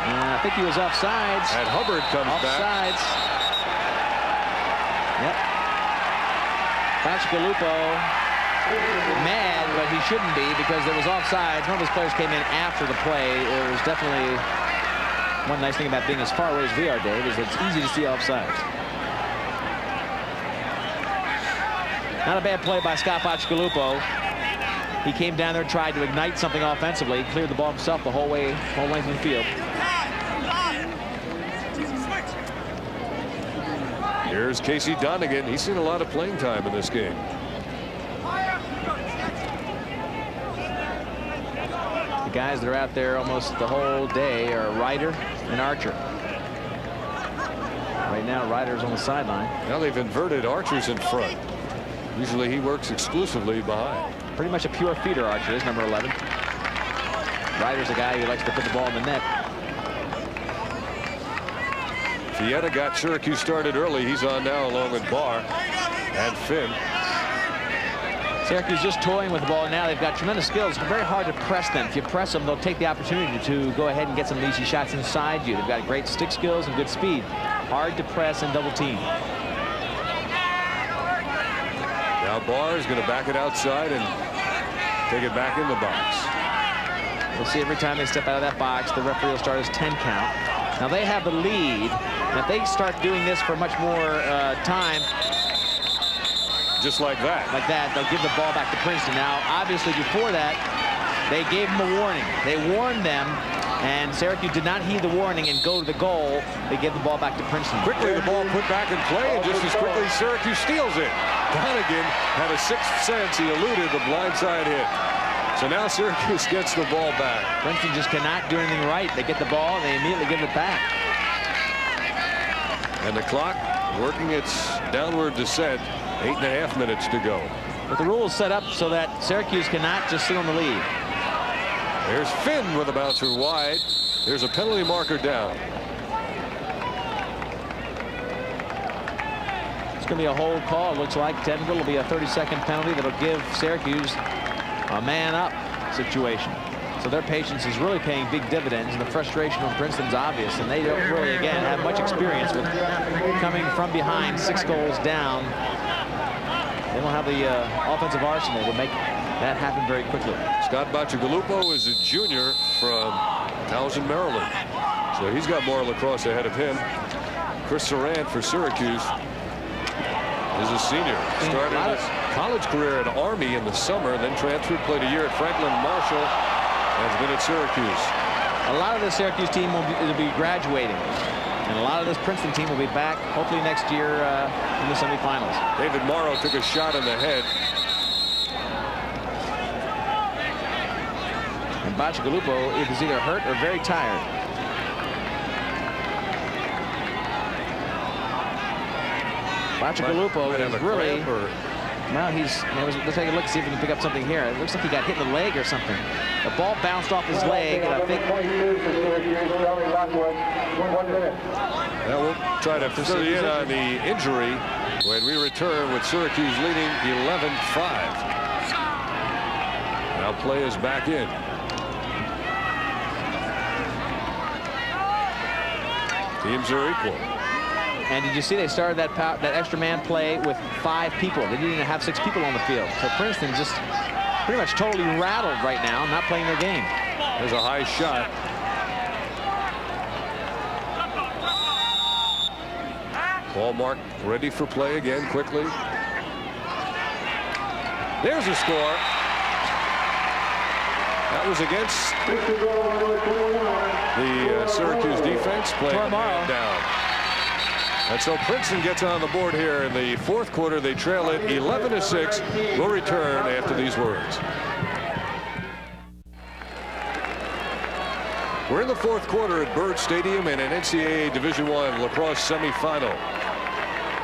I think he was offsides. And Hubbard comes back. Offsides. Yep. Bacigalupo mad, but he shouldn't be because there was offsides. One of his players came in after the play. It was definitely one nice thing about being as far away as we are, Dave, is it's easy to see offsides. Not a bad play by Scott Bacigalupo. He came down there, tried to ignite something offensively, cleared the ball himself the whole length of the field. Here's Casey Donegan. He's seen a lot of playing time in this game. The guys that are out there almost the whole day are Ryder and Archer. Right now, Ryder's on the sideline. Now they've inverted. Archer's in front. Usually he works exclusively behind. Pretty much a pure feeder, Archer is number 11. Ryder's a guy who likes to put the ball in the net. Fietta got Syracuse started early. He's on now along with Barr and Finn. Syracuse just toying with the ball now. They've got tremendous skills. It's very hard to press them. If you press them, they'll take the opportunity to go ahead and get some easy shots inside you. They've got great stick skills and good speed. Hard to press and double team. Now Barr is going to back it outside and take it back in the box. We'll see every time they step out of that box, the referee will start his 10 count. Now they have the lead. And if they start doing this for much more time, just like that, they'll give the ball back to Princeton. Now, obviously, before that, they gave them a warning. They warned them, and Syracuse did not heed the warning and go to the goal. They give the ball back to Princeton. Quickly, the ball put back in play, and just as quickly, Syracuse steals it. Donegan had a sixth sense. He eluded the blindside hit. So now Syracuse gets the ball back. Princeton just cannot do anything right. They get the ball, and they immediately give it back. And the clock working its downward descent. 8.5 minutes to go. But the rule is set up so that Syracuse cannot just sit on the lead. There's Finn with a bouncer wide. There's a penalty marker down. It's going to be a hold call. It looks like technical. It'll be a 30-second penalty that'll give Syracuse a man-up situation. So their patience is really paying big dividends, and the frustration on Princeton's obvious, and they don't really, again, have much experience with coming from behind 6 goals down. They don't have the offensive arsenal to make that happen very quickly. Scott Bacigalupo is a junior from Towson, Maryland. So he's got more lacrosse ahead of him. Chris Sarant for Syracuse is a senior. Started his college career at Army in the summer, then transferred, played a year at Franklin Marshall, and has been at Syracuse. A lot of the Syracuse team will be graduating. And a lot of this Princeton team will be back, hopefully next year in the semifinals. David Morrow took a shot in the head. And Bacigalupo is either hurt or very tired. Bacigalupo is really... Well, let's take a look, see if we can pick up something here. It looks like he got hit in the leg or something. The ball bounced off his leg, and I think... Now we'll try to fill you in on the injury when we return with Syracuse leading 11-5. Now play is back in. Teams are equal. And did you see they started that extra man play with 5 people? They didn't even have 6 people on the field. So Princeton just pretty much totally rattled right now, not playing their game. There's a high shot. Ball mark ready for play again quickly. There's a score. That was against the Syracuse defense playing a man down. And so Princeton gets on the board here in the 4th quarter. They trail it 11-6. We'll return after these words. We're in the 4th quarter at Byrd Stadium in an NCAA Division I lacrosse semifinal.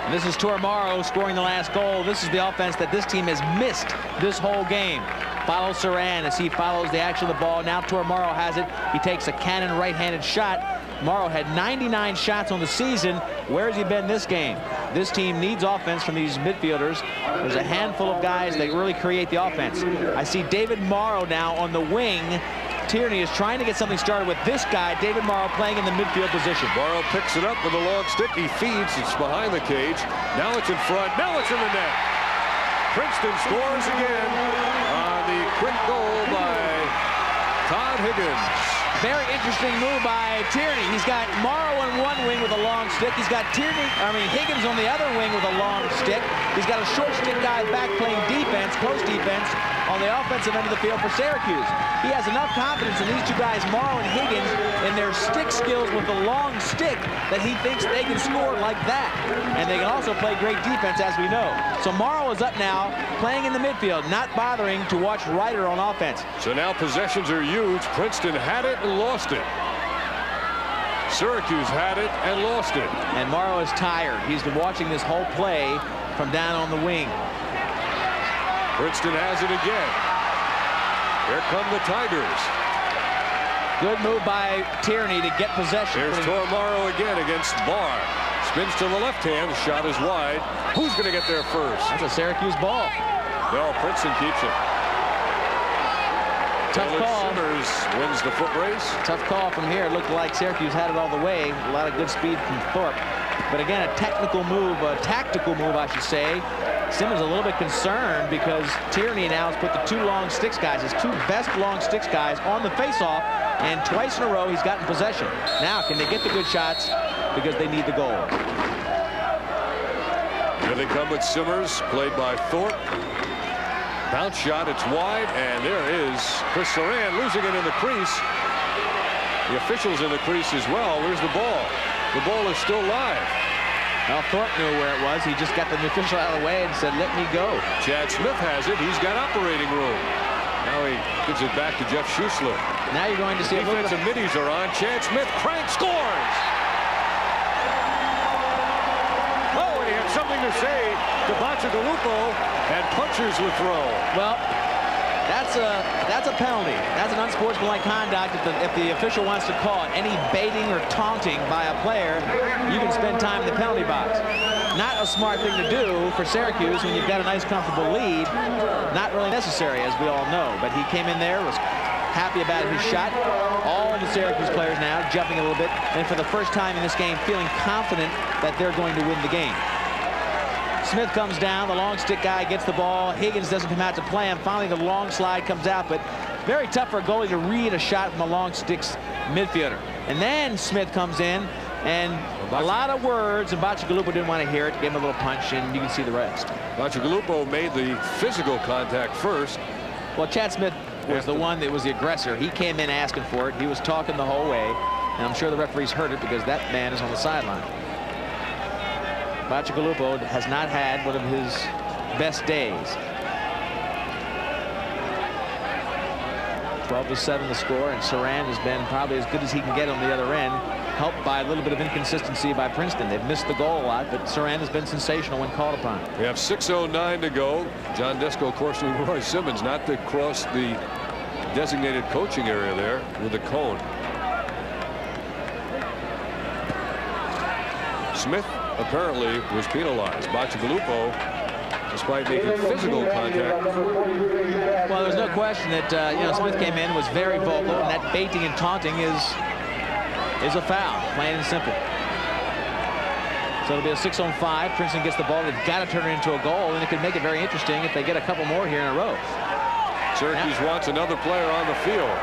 And this is Tormaro scoring the last goal. This is the offense that this team has missed this whole game. Follows Saran as he follows the action of the ball. Now Tormaro has it. He takes a cannon right-handed shot. Morrow had 99 shots on the season. Where has he been this game? This team needs offense from these midfielders. There's a handful of guys that really create the offense. I see David Morrow now on the wing. Tierney is trying to get something started with this guy, David Morrow, playing in the midfield position. Morrow picks it up with a long stick. He feeds. It's behind the cage. Now it's in front. Now it's in the net. Princeton scores again on the quick goal by Todd Higgins. Very interesting move by Tierney. He's got Morrow on one wing with a long stick. He's got Higgins on the other wing with a long stick. He's got a short stick guy back playing defense, close defense, on the offensive end of the field for Syracuse. He has enough confidence in these two guys, Morrow and Higgins, in their stick skills with the long stick that he thinks they can score like that. And they can also play great defense, as we know. So Morrow is up now, playing in the midfield, not bothering to watch Ryder on offense. So now possessions are huge. Princeton had it and lost it. Syracuse had it and lost it. And Morrow is tired. He's been watching this whole play from down on the wing. Princeton has it again. Here come the Tigers. Good move by Tierney to get possession. Here's Tormaro again against Barr. Spins to the left hand. Shot is wide. Who's going to get there first? That's a Syracuse ball. No, Princeton keeps it. Tough call. Simmers wins the foot race. Tough call from here. It looked like Syracuse had it all the way. A lot of good speed from Thorpe. But again, a technical move, a tactical move, I should say. Simmons a little bit concerned because Tierney now has put the two long sticks guys, his two best long sticks guys, on the faceoff, and twice in a row he's gotten possession. Now, can they get the good shots? Because they need the goal. Here they come with Simmers, played by Thorpe. Bounce shot, it's wide, and there is Chris Saran losing it in the crease. The officials in the crease as well. Where's the ball? The ball is still live. Well, Thorpe knew where it was. He just got the official out of the way and said, let me go. Chad Smith has it. He's got operating room. Now he gives it back to Jeff Schussler. Now you're going to see defensive middies are on. Chad Smith cranks, scores! Oh, and he had something to say to Bacigalupo, and punchers were thrown. Well, that's a penalty. That's an unsportsmanlike conduct. If the official wants to call it any baiting or taunting by a player, you can spend time in the penalty box. Not a smart thing to do for Syracuse when you've got a nice, comfortable lead. Not really necessary, as we all know. But he came in there, was happy about his shot. All the Syracuse players now jumping a little bit, and for the first time in this game, feeling confident that they're going to win the game. Smith comes down, the long stick guy gets the ball. Higgins doesn't come out to play him. Finally, the long slide comes out, but very tough for a goalie to read a shot from a long sticks midfielder. And then Smith comes in, and a lot of words, and Bacigalupo didn't want to hear it. Gave him a little punch, and you can see the rest. Bacigalupo made the physical contact first. Well, Chad Smith was the one that was the aggressor. He came in asking for it. He was talking the whole way, and I'm sure the referees heard it because that man is on the sideline. Bacigalupo has not had one of his best days. 12-7 the score, and Saran has been probably as good as he can get on the other end, helped by a little bit of inconsistency by Princeton. They've missed the goal a lot, but Saran has been sensational when called upon. We have 6:09 to go. John Desko, of course, with Roy Simmons, not to cross the designated coaching area there with the cone. Smith apparently was penalized. Bacigalupo, despite making physical contact. Well, there's no question that Smith came in, was very vocal, and that baiting and taunting is a foul, plain and simple. So it'll be a 6-on-5. Princeton gets the ball. They've got to turn it into a goal, and it could make it very interesting if they get a couple more here in a row. Syracuse wants another player on the field.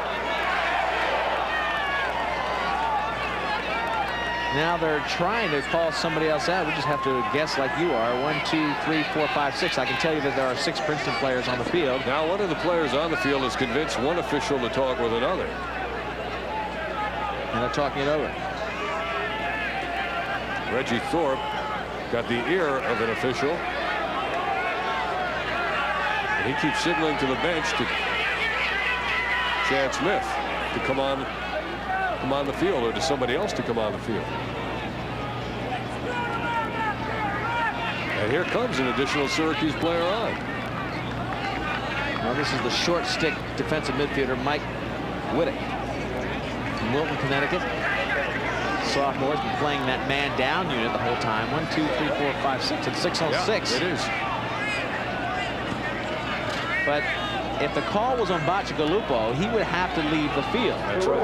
Now they're trying to call somebody else out. We just have to guess like you are. 1, 2, 3, 4, 5, 6. I can tell you that there are 6 Princeton players on the field. Now one of the players on the field has convinced one official to talk with another. And they're talking it over. Reggie Thorpe got the ear of an official. And he keeps signaling to the bench to Chad Smith to come on the field, or to somebody else to come on the field. And here comes an additional Syracuse player on. Well, this is the short stick defensive midfielder Mike Whittick from Wilton, Connecticut. Sophomore's been playing that man down unit the whole time. 1, 2, 3, 4, 5, 6. It's 6 on 6. It is. But if the call was on Bacigalupo, he would have to leave the field. That's right.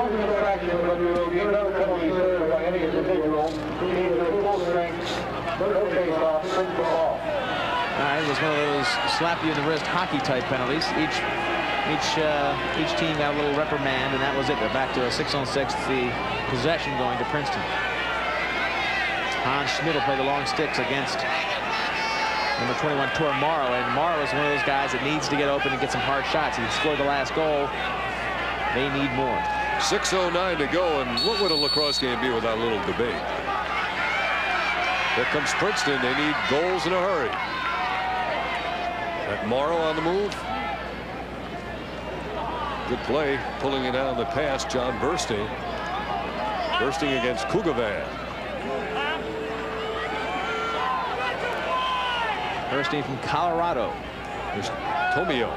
All right, it was one of those slap you in the wrist hockey type penalties. Each team got a little reprimand, and that was it. They're back to a 6 on 6. The possession going to Princeton. Hans Schmidt will play the long sticks against number 21 Tor Morrow, and Morrow is one of those guys that needs to get open and get some hard shots. He scored the last goal. They need more. 6:09 to go, and what would a lacrosse game be without a little debate? Here comes Princeton. They need goals in a hurry. That Morrow on the move. Good play, pulling it out on the pass. John Bursting. Bursting against Kugavan. Bursting from Colorado. There's Tomio.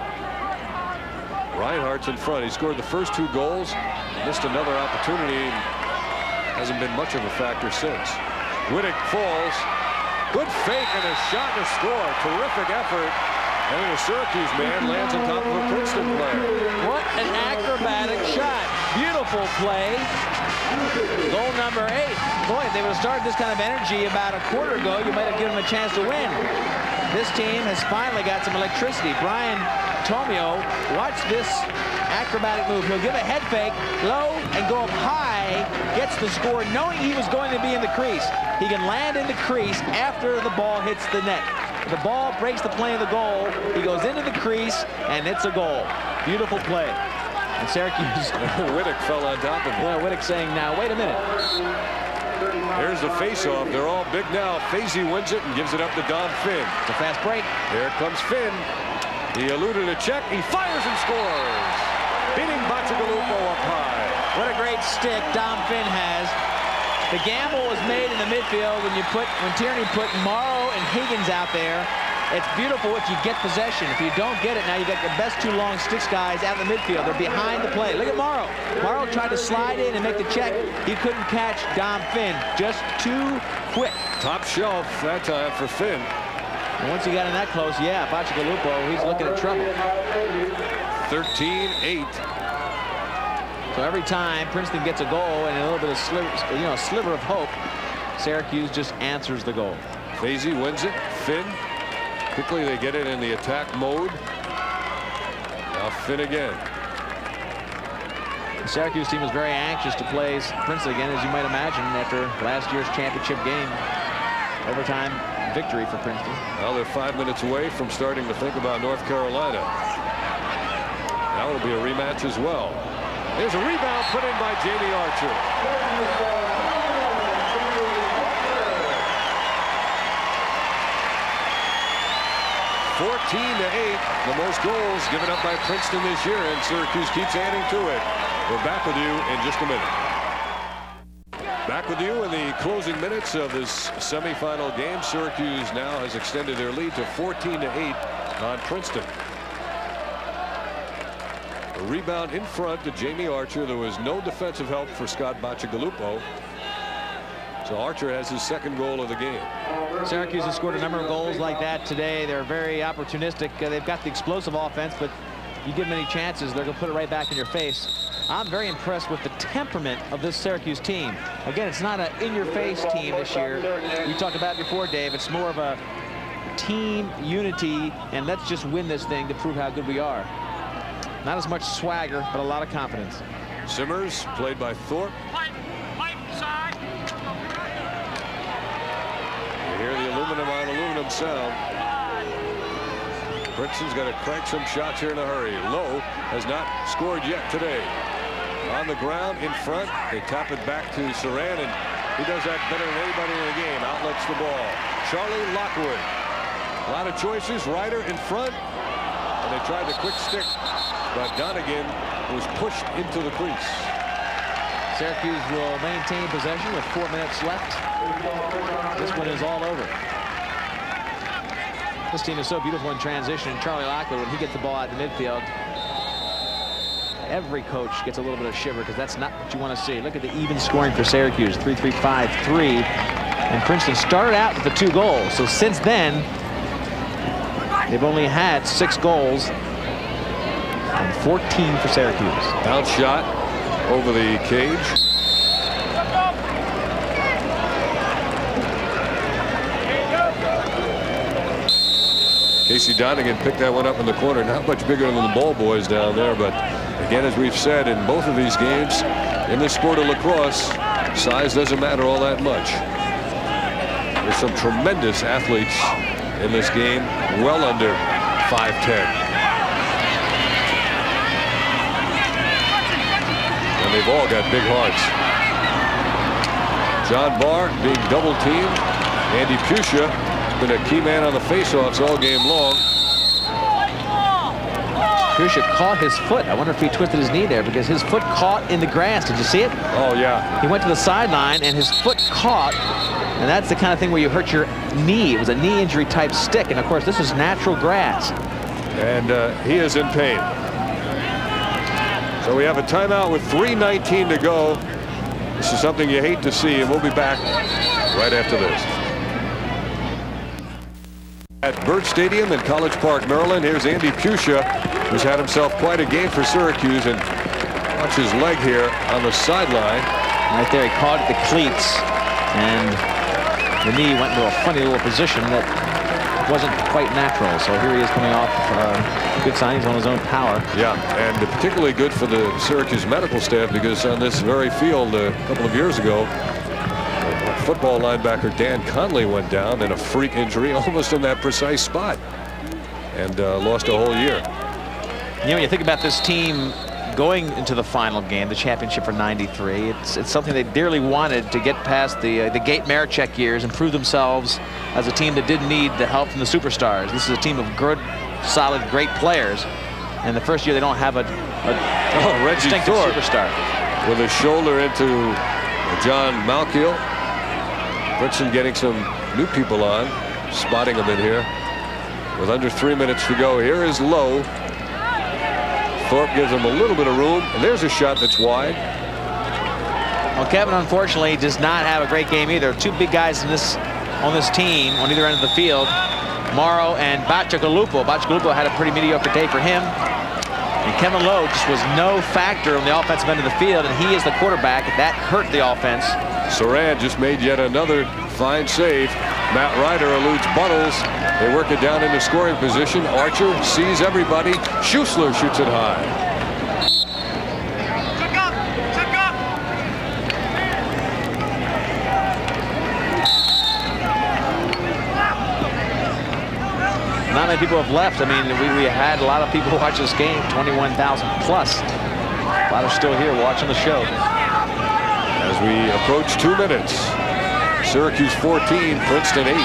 Reinhardt's in front. He scored the first 2 goals. Missed another opportunity. Hasn't been much of a factor since. Whittick falls. Good fake and a shot and a score. Terrific effort. And then a Syracuse man lands on top of a Princeton player. What an acrobatic shot. Beautiful play. Goal number 8. Boy, if they would have started this kind of energy about a quarter ago, you might have given them a chance to win. This team has finally got some electricity. Brian Tomio, watch this acrobatic move. He'll give a head fake low and go up high, gets the score knowing he was going to be in the crease. He can land in the crease after the ball hits the net. The ball breaks the plane of the goal. He goes into the crease, and it's a goal. Beautiful play. And Syracuse. Whittick fell on top of him. Well, Whittick saying, now, wait a minute. Here's the face-off. They're all big now. Fazy wins it and gives it up to Dom Finn. It's a fast break. Here comes Finn. He eluded a check. He fires and scores. Beating Bacigalupo up high. What a great stick Dom Finn has. The gamble was made in the midfield when Tierney put Morrow and Higgins out there. It's beautiful if you get possession. If you don't get it, now you got the best 2 long sticks guys out in the midfield. They're behind the play. Look at Morrow. Morrow tried to slide in and make the check. He couldn't catch Dom Finn. Just too quick. Top shelf that time for Finn. And once he got in that close, yeah, Bacigalupo, he's looking at trouble. 13-8. So every time Princeton gets a goal and a little bit of sliver of hope, Syracuse just answers the goal. Fazy wins it. Finn. Quickly they get it in the attack mode. Now Finn again. The Syracuse team is very anxious to play Princeton again, as you might imagine, after last year's championship game. Overtime victory for Princeton. Now they're 5 minutes away from starting to think about North Carolina. Now it'll be a rematch as well. There's a rebound put in by Jamie Archer. (14-8), the most goals given up by Princeton this year, and Syracuse keeps adding to it. We're back with you in just a minute. Back with you in the closing minutes of this semifinal game. Syracuse now has extended their lead to 14-8 on Princeton. A rebound in front to Jamie Archer. There was no defensive help for Scott Bacigalupo. So Archer has his 2nd goal of the game. Syracuse has scored a number of goals like that today. They're very opportunistic. They've got the explosive offense, but you give them any chances, they're going to put it right back in your face. I'm very impressed with the temperament of this Syracuse team. Again, it's not an in-your-face team this year. We talked about it before, Dave. It's more of a team unity, and let's just win this thing to prove how good we are. Not as much swagger, but a lot of confidence. Simmers, played by Thorpe. You hear the aluminum on aluminum sound. Princeton's got to crank some shots here in a hurry. Lowe has not scored yet today. On the ground in front, they tap it back to Saran, and he does that better than anybody in the game. Outlets the ball. Charlie Lockwood. A lot of choices. Ryder in front, and they tried the quick stick, but Donegan was pushed into the crease. Syracuse will maintain possession with 4 minutes left. This one is all over. This team is so beautiful in transition. And Charlie Lockwood, when he gets the ball out in the midfield, every coach gets a little bit of shiver because that's not what you want to see. Look at the even scoring for Syracuse, 3-3-5-3. And Princeton started out with the 2 goals. So since then, they've only had 6 goals and 14 for Syracuse. Bounce shot over the cage. Casey Donegan picked that one up in the corner. Not much bigger than the ball boys down there, but again, as we've said in both of these games, in the sport of lacrosse, size doesn't matter all that much. There's some tremendous athletes in this game, well under 5'10". And they've all got big hearts. John Barr being double teamed. Andy Pusha been a key man on the faceoffs all game long. Pusha caught his foot. I wonder if he twisted his knee there because his foot caught in the grass. Did you see it? Oh, yeah. He went to the sideline and his foot caught. And that's the kind of thing where you hurt your knee. It was a knee injury type stick. And of course, this is natural grass. And he is in pain. So we have a timeout with 3:19 to go. This is something you hate to see, and we'll be back right after this. At Burt Stadium in College Park, Maryland, here's Andy Pusha, who's had himself quite a game for Syracuse, and watch his leg here on the sideline. Right there, he caught at the cleats, and the knee went into a funny little position that wasn't quite natural. So here he is coming off good sign. He's on his own power. Yeah, and particularly good for the Syracuse medical staff because on this very field a couple of years ago, football linebacker Dan Conley went down in a freak injury almost in that precise spot and lost a whole year. You know, when you think about this team going into the final game, the championship for '93, it's something they dearly wanted to get past the Gate Marichek years and prove themselves as a team that didn't need the help from the superstars. This is a team of good, solid, great players, and the first year they don't have a Reggie distinctive Thorpe superstar. with a shoulder into John Malkiel. Princeton getting some new people on, spotting them in here with under 3 minutes to go. Here is Lowe. Thorpe gives him a little bit of room, and there's a shot that's wide. Well, Kevin unfortunately does not have a great game either. 2 big guys on this team on either end of the field, Morrow and Bacigalupo. Bacigalupo had a pretty mediocre day for him, and Kevin Lowe just was no factor on the offensive end of the field, and he is the quarterback. That hurt the offense. Saran just made yet another fine save. Matt Ryder eludes Buttles. They work it down into scoring position. Archer sees everybody. Schussler shoots it high. Not many people have left. I mean, we had a lot of people watch this game, 21,000 plus. A lot are still here watching the show. As we approach 2 minutes, Syracuse 14, Princeton 8.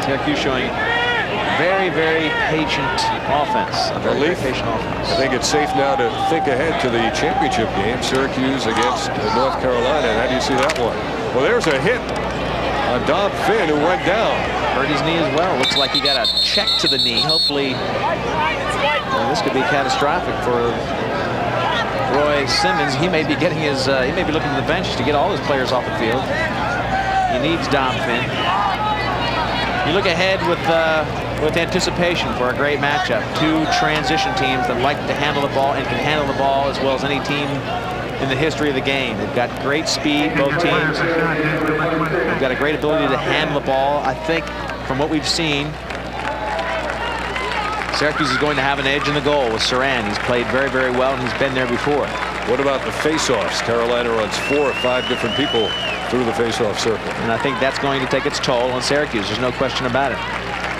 Syracuse showing very, very patient offense. A very, very patient offense. I think it's safe now to think ahead to the championship game, Syracuse against North Carolina. And how do you see that one? Well, there's a hit on Dom Finn, who went down. Hurt his knee as well. Looks like he got a check to the knee. Hopefully, this could be catastrophic for Roy Simmons. He may be getting his. He may be looking to the bench to get all his players off the field. He needs Dom Finn. You look ahead with anticipation for a great matchup. 2 transition teams that like to handle the ball and can handle the ball as well as any team in the history of the game. They've got great speed, both teams. They've got a great ability to handle the ball. I think from what we've seen, Syracuse is going to have an edge in the goal with Saran. He's played very, very well, and he's been there before. What about the face-offs? Carolina runs 4 or 5 different people through the face-off circle. And I think that's going to take its toll on Syracuse. There's no question about it.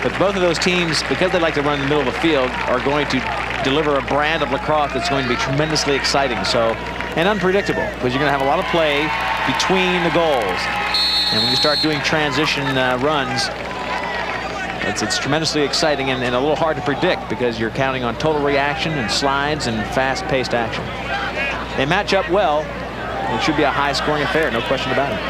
But both of those teams, because they like to run in the middle of the field, are going to deliver a brand of lacrosse that's going to be tremendously exciting. So, and unpredictable, because you're going to have a lot of play between the goals. And when you start doing transition runs, It's tremendously exciting and a little hard to predict because you're counting on total reaction and slides and fast-paced action. They match up well. It should be a high-scoring affair, no question about it.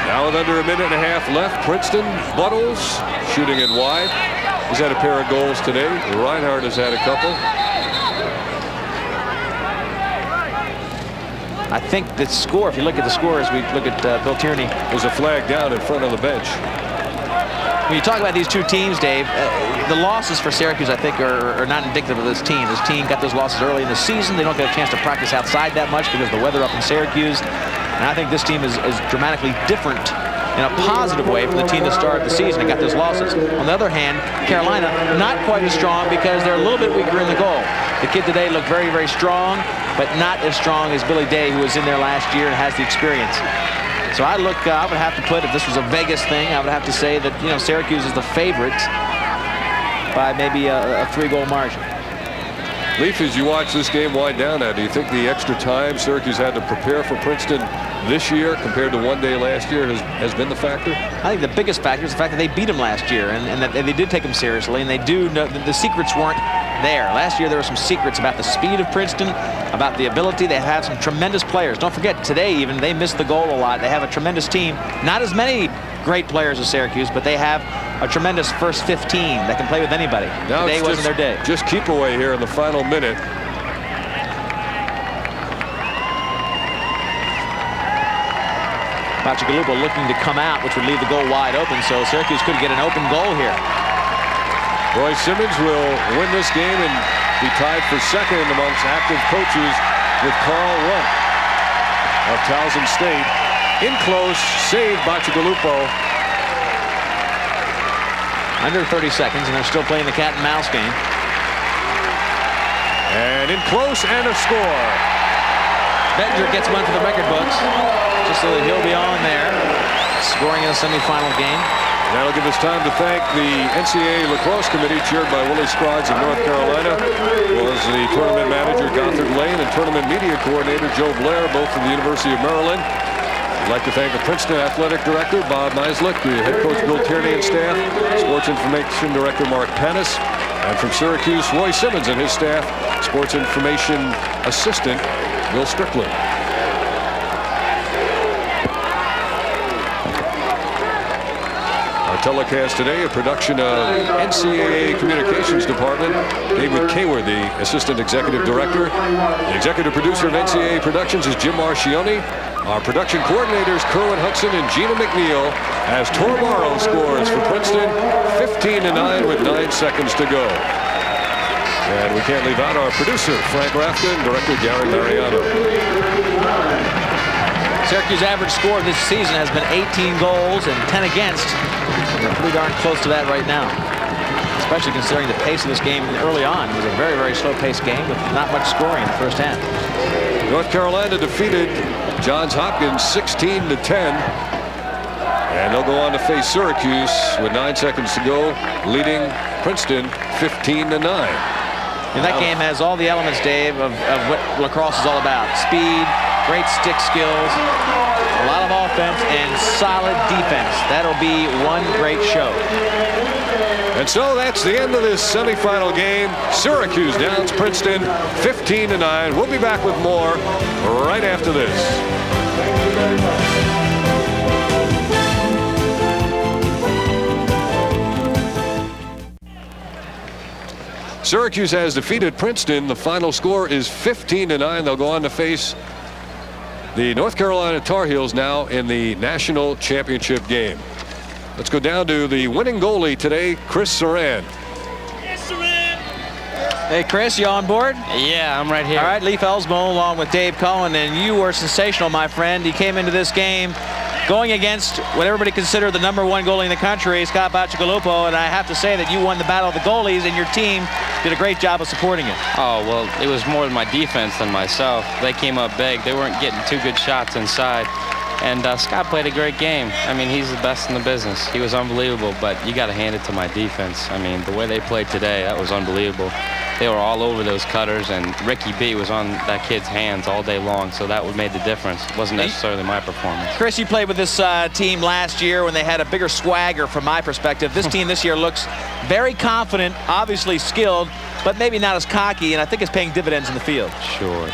Now with under a minute and a half left, Princeton, Buttles shooting it wide. He's had a pair of goals today. Reinhardt has had a couple. I think the score, if you look at the score as we look at Bill Tierney. There's a flag down in front of the bench. When you talk about these two teams, Dave, the losses for Syracuse, I think, are not indicative of this team. This team got those losses early in the season. They don't get a chance to practice outside that much because of the weather up in Syracuse. And I think this team is dramatically different in a positive way from the team that started the season and got those losses. On the other hand, Carolina, not quite as strong because they're a little bit weaker in the goal. The kid today looked very, very strong, but not as strong as Billy Day, who was in there last year and has the experience. So I would have to put, if this was a Vegas thing, I would have to say that, you know, Syracuse is the favorite by maybe a 3-goal margin. Leaf, as you watch this game wind down now, do you think the extra time Syracuse had to prepare for Princeton this year compared to one day last year has been the factor? I think the biggest factor is the fact that they beat them last year and that they did take them seriously, and they do know that the secrets weren't there. Last year there were some secrets about the speed of Princeton, about the ability. They have some tremendous players. Don't forget, today even, they missed the goal a lot. They have a tremendous team. Not as many great players as Syracuse, but they have a tremendous first 15 that can play with anybody. Now today wasn't their day. Just keep away here in the final minute. Bacigalupo looking to come out, which would leave the goal wide open, so Syracuse could get an open goal here. Roy Simmons will win this game and be tied for second amongst active coaches with Carl Rupp of Towson State. In close, saved Bacigalupo. Under 30 seconds, and they're still playing the cat and mouse game. And in close, and a score. Bettinger gets one for the record books, just so that he'll be on there, scoring in a semifinal game. That'll give us time to thank the NCAA Lacrosse Committee, chaired by Willie Scroggs of North Carolina, as well as the tournament manager, Gothard Lane, and tournament media coordinator, Joe Blair, both from the University of Maryland. I'd like to thank the Princeton Athletic Director, Bob Meislick, the head coach, Bill Tierney, and staff, Sports Information Director, Mark Panis, and from Syracuse, Roy Simmons and his staff, Sports Information Assistant, Bill Strickland. Our telecast today, a production of NCAA Communications Department. David Kayward, the Assistant Executive Director. The Executive Producer of NCAA Productions is Jim Marchioni. Our production coordinators, Kerwin Hudson and Gina McNeil, as Tor Morrow scores for Princeton, 15-9 with 9 seconds to go. And we can't leave out our producer, Frank Rafka, and director, Gary Mariano. Syracuse average score this season has been 18 goals and 10 against. They're pretty darn close to that right now, especially considering the pace of this game early on. It was a very, very slow-paced game with not much scoring in the first half. North Carolina defeated Johns Hopkins 16-10. And they'll go on to face Syracuse with 9 seconds to go, leading Princeton 15-9. And that game has all the elements, Dave, of what lacrosse is all about. Speed, great stick skills, a lot of offense, and solid defense. That'll be one great show. And so that's the end of this semifinal game. Syracuse downs Princeton 15-9. We'll be back with more right after this. Syracuse has defeated Princeton. The final score is 15-9. They'll go on to face the North Carolina Tar Heels now in the national championship game. Let's go down to the winning goalie today, Chris Saran. Hey, Chris, you on board? Yeah, I'm right here. All right, Leif Elsmo along with Dave Cullen, and you were sensational, my friend. You came into this game going against what everybody considered the #1 goalie in the country, Scott Bacigalupo, and I have to say that you won the battle of the goalies, and your team did a great job of supporting it. Oh, well, it was more my defense than myself. They came up big. They weren't getting 2 good shots inside. And Scott played a great game. I mean, he's the best in the business. He was unbelievable, but you got to hand it to my defense. I mean, the way they played today, that was unbelievable. they were all over those cutters, and Ricky B was on that kid's hands all day long, so that would made the difference. It wasn't necessarily my performance. Chris, you played with this team last year when they had a bigger swagger from my perspective. This team this year looks very confident, obviously skilled, but maybe not as cocky, and I think it's paying dividends in the field. Sure.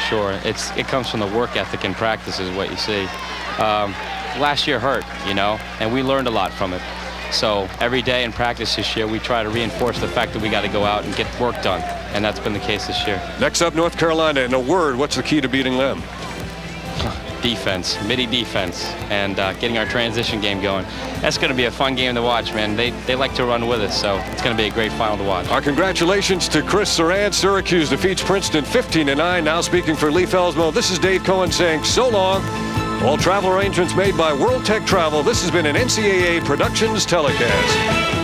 It comes from the work ethic in practice is what you see. Last year hurt, you know, and we learned a lot from it. So every day in practice this year, we try to reinforce the fact that we got to go out and get work done, and that's been the case this year. Next up, North Carolina. In a word, what's the key to beating them? Defense, midi defense, and getting our transition game going. That's going to be a fun game to watch, man. They like to run with us, so it's going to be a great final to watch. Our congratulations to Chris Saran. Syracuse defeats Princeton 15-9. Now speaking for Lee Felsmo, this is Dave Cohen saying so long. All travel arrangements made by World Tech Travel. This has been an NCAA Productions telecast.